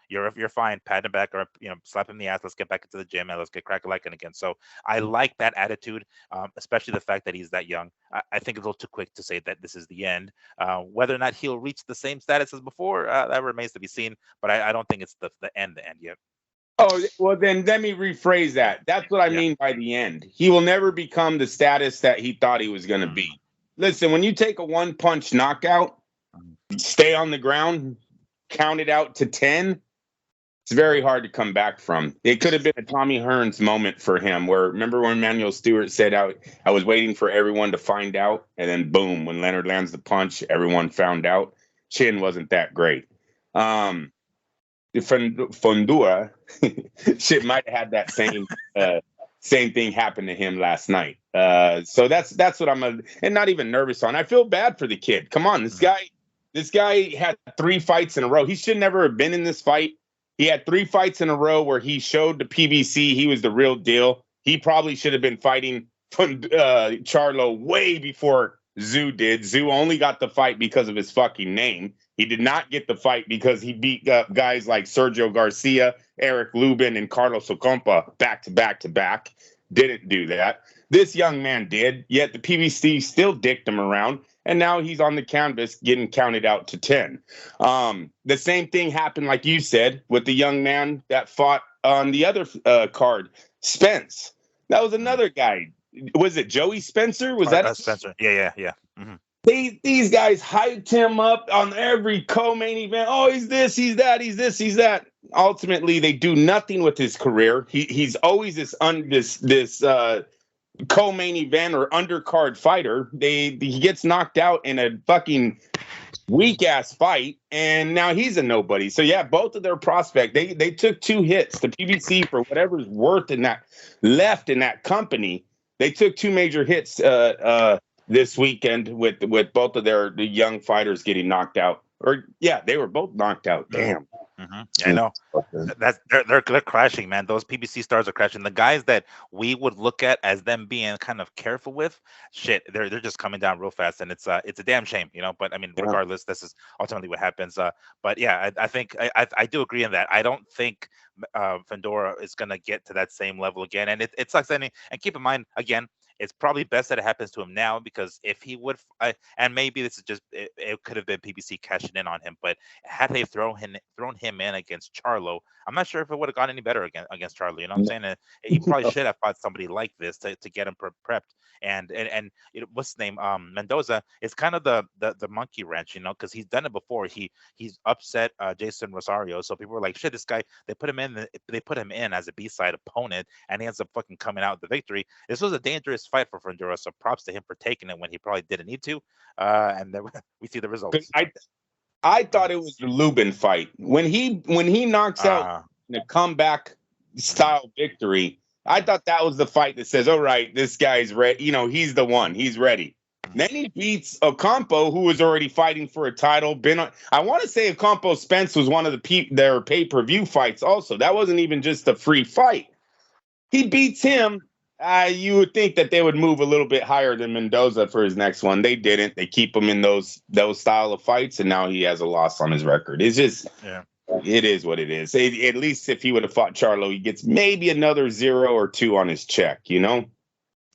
you're fine, pat him back, or slap him in the ass. Let's get back into the gym and let's get crack-a-lacking again. So I like that attitude, especially the fact that he's that young. I think it's a little too quick to say that this is the end. Whether or not he'll reach the same status as before, that remains to be seen. But I don't think it's the end yet. Oh, well, then let me rephrase that. That's what I mean by the end. He will never become the status that he thought he was going to be. Listen, when you take a one-punch knockout, stay on the ground, count it out to 10, it's very hard to come back from. It could have been a Tommy Hearns moment for him, where remember when Manuel Stewart said, I was waiting for everyone to find out, and then boom, when Leonard lands the punch, everyone found out. Chin wasn't that great. Fundura shit might have had that Same thing happened to him last night. So that's what and not even nervous on. I feel bad for the kid. Come on, this guy had 3 fights in a row. He should never have been in this fight. He had 3 fights in a row where he showed the PBC he was the real deal. He probably should have been fighting Charlo way before Zhu did. Zhu only got the fight because of his fucking name. He did not get the fight because he beat up guys like Sergio Garcia, Eric Lubin, and Carlos Ocampa back to back to back. Didn't do that. This young man did, yet the PBC still dicked him around, and now he's on the canvas getting counted out to 10. The same thing happened, like you said, with the young man that fought on the other card, Spence. That was another guy. Was it Joey Spencer? Was that Spencer? Yeah. Mm-hmm. These guys hyped him up on every co-main event. Oh, he's this, he's that, he's this, he's that. Ultimately, they do nothing with his career. He's always this co-main event or undercard fighter. He gets knocked out in a fucking weak ass fight, and now he's a nobody. So yeah, both of their prospect, they took 2 hits. The PBC, for whatever's worth in that left in that company, they took 2 major hits this weekend with both of the young fighters getting knocked out. Or yeah, they were both knocked out. Damn. Mm-hmm. Yeah, I know. They're crashing, man. Those PBC stars are crashing. The guys that we would look at as them being kind of careful with, shit, they're just coming down real fast, and it's a damn shame, you know. But I mean, regardless, this is ultimately what happens. But yeah, I think I do agree on that. I don't think Fundora is gonna get to that same level again, and it sucks. And keep in mind again, it's probably best that it happens to him now, because if he would, and maybe this is just, it could have been PBC cashing in on him, but had they thrown him in against Charlo, I'm not sure if it would have gone any better against Charlo. You know what I'm saying? He probably should have fought somebody like this to get him prepped. And you know, what's his name? Mendoza is kind of the monkey wrench, you know, because he's done it before. He's upset Jason Rosario, so people were like, shit, this guy. They put him in as a B-side opponent, and he ends up fucking coming out with the victory. This was a dangerous fight for Fundora, so props to him for taking it when he probably didn't need to. And then we see the results. I thought it was the Lubin fight when he knocks out in a comeback style victory. I thought that was the fight that says, all right, this guy's ready. You know, he's the one. He's ready. Then he beats Ocampo, who was already fighting for a title. I want to say Ocampo Spence was one of their pay-per-view fights also. That wasn't even just a free fight. He beats him. You would think that they would move a little bit higher than Mendoza for his next one. They didn't. They keep him in those style of fights, and now he has a loss on his record. It's just... Yeah. It is what it is. At least if he would have fought Charlo, he gets maybe another 0 or 2 on his check, you know?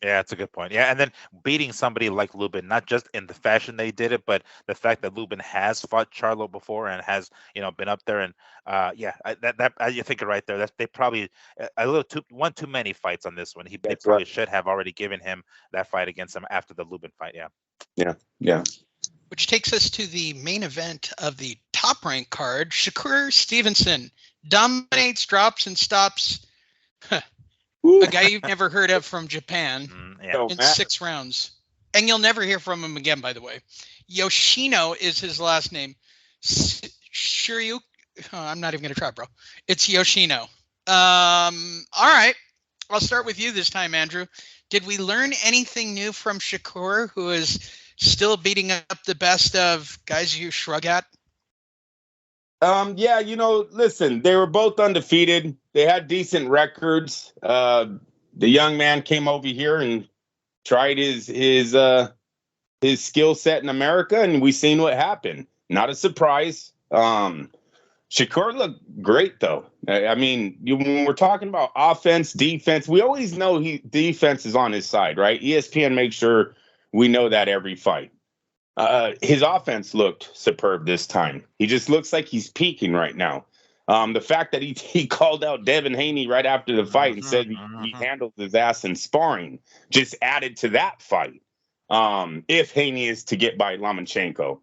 Yeah, that's a good point. Yeah, and then beating somebody like Lubin, not just in the fashion they did it, but the fact that Lubin has fought Charlo before and has, you know, been up there. And you think it right there. They probably one too many fights on this one. They probably should have already given him that fight against him after the Lubin fight. Yeah. Which takes us to the main event of the top rank card. Shakur Stevenson dominates, drops, and stops a guy you've never heard of from Japan in 6 rounds. And you'll never hear from him again, by the way. Yoshino is his last name. Shiryu. I'm not even going to try, bro. It's Yoshino. All right. I'll start with you this time, Andrew. Did we learn anything new from Shakur, who is still beating up the best of guys you shrug at? Yeah, you know, listen, they were both undefeated. They had decent records. The young man came over here and tried his skill set in America, and we seen what happened. Not a surprise. Shakur looked great, though. I mean, when we're talking about offense, defense, we always know defense is on his side, right? ESPN makes sure we know that every fight. His offense looked superb this time. He just looks like he's peaking right now. The fact that he called out Devin Haney right after the fight and said he handled his ass in sparring just added to that fight. If Haney is to get by Lomachenko.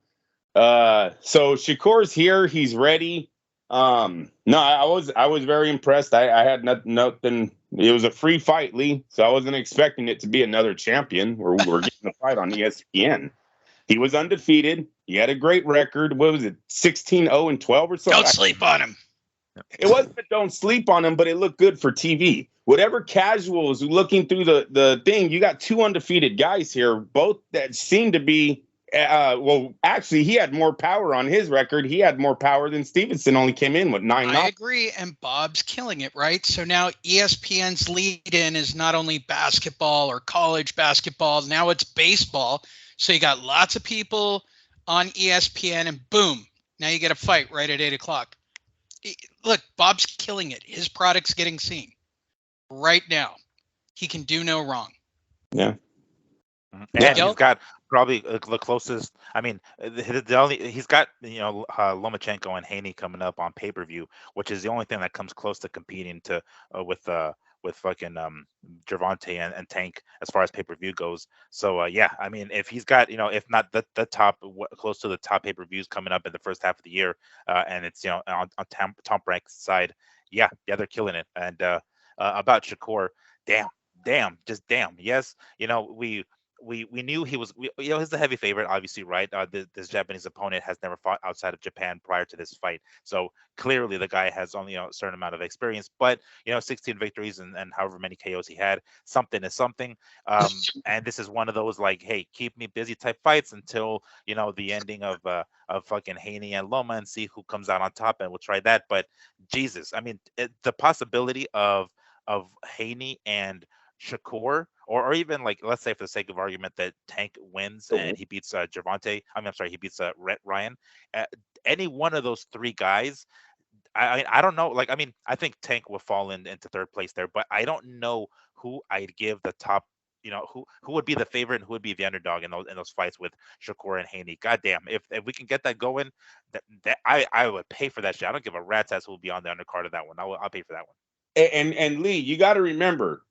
So Shakur's here. He's ready. No, I was very impressed. I had nothing. It was a free fight, Lee, so I wasn't expecting it to be another champion. We're getting a fight on ESPN. He was undefeated. He had a great record. What was it, 16-0-12 or something? Don't sleep on him. It wasn't that don't sleep on him, but it looked good for TV. whatever casuals looking through the thing, you got two undefeated guys here, both that seem to be. Well, actually, he had more power on his record. He had more power than Stevenson. Only came in with 9 I agree, and Bob's killing it, right? So now ESPN's lead-in is not only basketball or college basketball. Now it's baseball. So you got lots of people on ESPN, and boom, now you get a fight right at 8 o'clock. Look, Bob's killing it. His product's getting seen right now. He can do no wrong. Yeah. And he's got probably the closest. I mean, he's got Lomachenko and Haney coming up on pay-per-view, which is the only thing that comes close to competing to with fucking Gervonta and Tank as far as pay-per-view goes. So yeah, I mean, if he's got if not the top, close to the top pay-per-views coming up in the first half of the year, and it's on Tom Brank's side, yeah, they're killing it. And about Shakur, damn. Yes, we knew he was, he's the heavy favorite, obviously, right? This Japanese opponent has never fought outside of Japan prior to this fight, so clearly the guy has only a certain amount of experience. But 16 victories and however many KOs he had, something is something. And this is one of those like, hey, keep me busy type fights until the ending of fucking Haney and Loma, and see who comes out on top, and we'll try that. But Jesus, I mean, the possibility of Haney and Shakur, or even like, let's say for the sake of argument that Tank wins and he beats Gervonta. I'm sorry, he beats Ryan. Any one of those three guys, I don't know. Like, I mean, I think Tank will fall into third place there, but I don't know who I'd give the top. Who would be the favorite and who would be the underdog in those fights with Shakur and Haney. Goddamn, if we can get that going, that I would pay for that shit. I don't give a rat's ass who will be on the undercard of that one. I'll pay for that one. And Lee, you got to remember,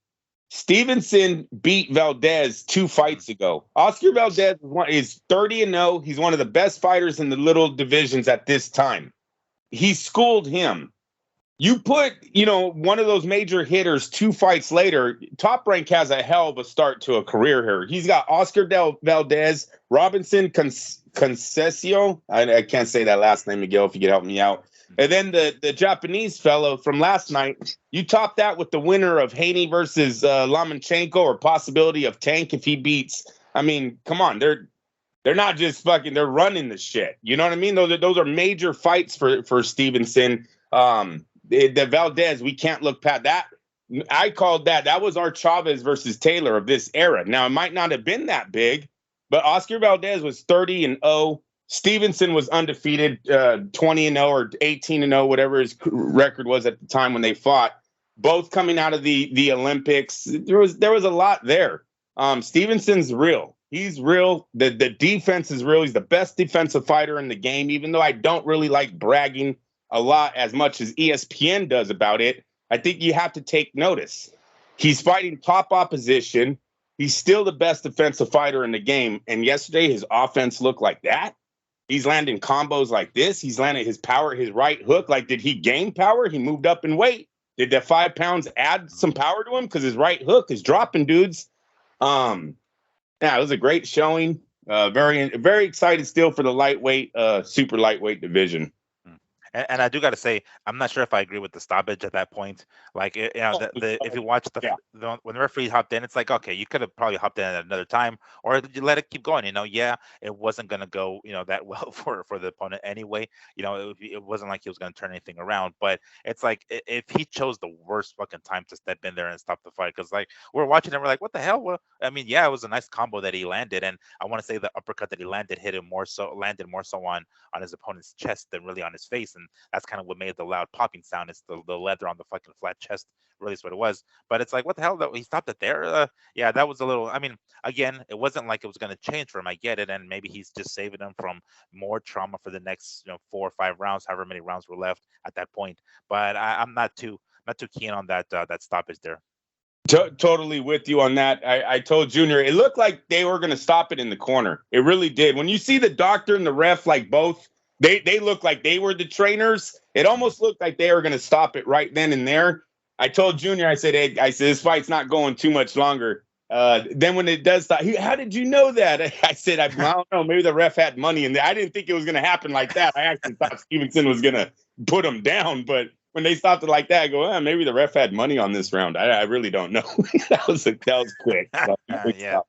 Stevenson beat Valdez 2 fights ago. Oscar Valdez is 30-0. He's one of the best fighters in the little divisions at this time. He schooled him. You put, one of those major hitters 2 fights later. Top Rank has a hell of a start to a career here. He's got Oscar Valdez, Robinson Concesio. I can't say that last name, Miguel, if you could help me out. And then the Japanese fellow from last night, you top that with the winner of Haney versus Lomachenko, or possibility of Tank if he beats. I mean, come on, they're not just fucking, they're running the shit. You know what I mean? Those are major fights for Stevenson. The Valdez, we can't look past that. I called that. That was our Chavez versus Taylor of this era. Now, it might not have been that big, but Oscar Valdez was 30-0. Stevenson was undefeated, 20-0 or 18-0, whatever his record was at the time when they fought. Both coming out of the Olympics. There was a lot there. Stevenson's real. He's real. The defense is real. He's the best defensive fighter in the game, even though I don't really like bragging a lot as much as ESPN does about it. I think you have to take notice. He's fighting top opposition. He's still the best defensive fighter in the game. And yesterday, his offense looked like that. He's landing combos like this. He's landing his power, his right hook. Like, did he gain power? He moved up in weight. Did that 5 pounds add some power to him? Because his right hook is dropping dudes. Yeah, it was a great showing. Very, very excited still for the lightweight, super lightweight division. And I do got to say, I'm not sure if I agree with the stoppage at that point. Like, if you watch when the referee hopped in, it's like, okay, you could have probably hopped in at another time, or you let it keep going. Yeah, it wasn't going to go, that well for the opponent anyway. It wasn't like he was going to turn anything around. But it's like, if he chose the worst fucking time to step in there and stop the fight, because like we're watching and we're like, what the hell? Well, I mean, yeah, it was a nice combo that he landed, and I want to say the uppercut that he landed landed more so on his opponent's chest than really on his face. And that's kind of what made the loud popping sound. It's the leather on the fucking flat chest, really is what it was. But it's like, what the hell? He stopped it there? Yeah, that was a little, I mean, again, it wasn't like it was going to change for him. I get it. And maybe he's just saving him from more trauma for the next 4 or 5 rounds, however many rounds were left at that point. But I'm not too keen on that stoppage there. Totally with you on that. I told Junior, it looked like they were going to stop it in the corner. It really did. When you see the doctor and the ref, like both, they look like they were the trainers. It almost looked like they were going to stop it right then and there. I told Junior, I said, hey, this fight's not going too much longer. Then when it does stop, how did you know that? I said, I don't know. Maybe the ref had money in there. I didn't think it was going to happen like that. I actually thought Stevenson was going to put him down, but when they stopped it like that, I go, maybe the ref had money on this round. I really don't know. that was quick. Yeah.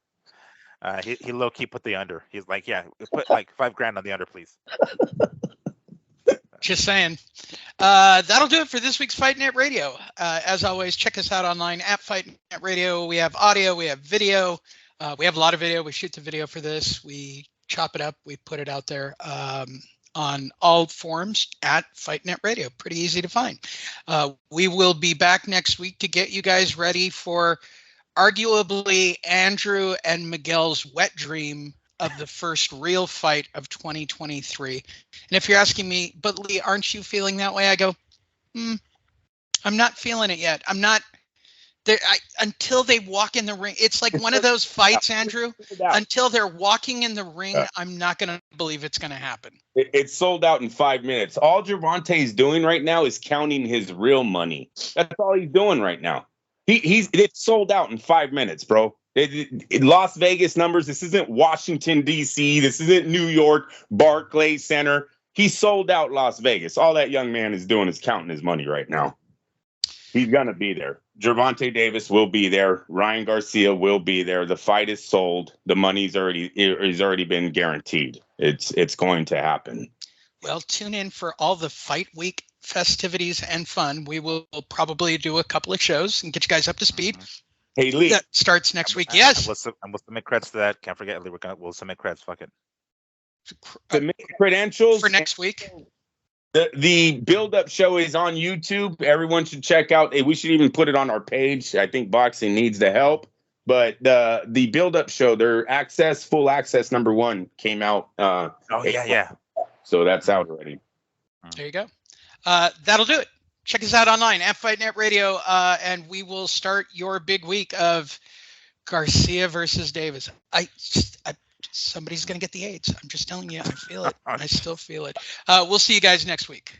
He low key put the under. He's like, yeah, put like $5,000 on the under, please. Just saying. That'll do it for this week's Fight Net Radio. As always, check us out online at Fight Net Radio. We have audio, we have video. We have a lot of video. We shoot the video for this. We chop it up. We put it out there on all forums at Fight Net Radio. Pretty easy to find. We will be back next week to get you guys ready for arguably Andrew and Miguel's wet dream of the first real fight of 2023. And if you're asking me, but Lee, aren't you feeling that way? I go, I'm not feeling it yet. I'm not there until they walk in the ring. It's like one of those fights, Andrew, until they're walking in the ring. I'm not going to believe it's going to happen. It's sold out in 5 minutes. All Gervonta is doing right now is counting his real money. That's all he's doing right now. It's sold out in 5 minutes, bro. Las Vegas numbers. This isn't Washington, D.C. This isn't New York, Barclays Center. He sold out Las Vegas. All that young man is doing is counting his money right now. He's going to be there. Gervonta Davis will be there. Ryan Garcia will be there. The fight is sold. The money's already been guaranteed. It's going to happen. Well, tune in for all the Fight Week festivities and fun. We will probably do a couple of shows and get you guys up to speed. Hey, Lee. That starts next week. Yes. We'll submit credits to that. Can't forget, Lee. We'll submit credits. Fuck it. Submit credentials for next week. The build-up show is on YouTube. Everyone should check out. We should even put it on our page. I think boxing needs the help. But the build-up show, their full access number 1 came out. Yeah. So that's out already. There you go. That'll do it. Check us out online at Fight Net Radio, and we will start your big week of Garcia versus Davis. Somebody's going to get the AIDS. I'm just telling you. I feel it. I still feel it. We'll see you guys next week.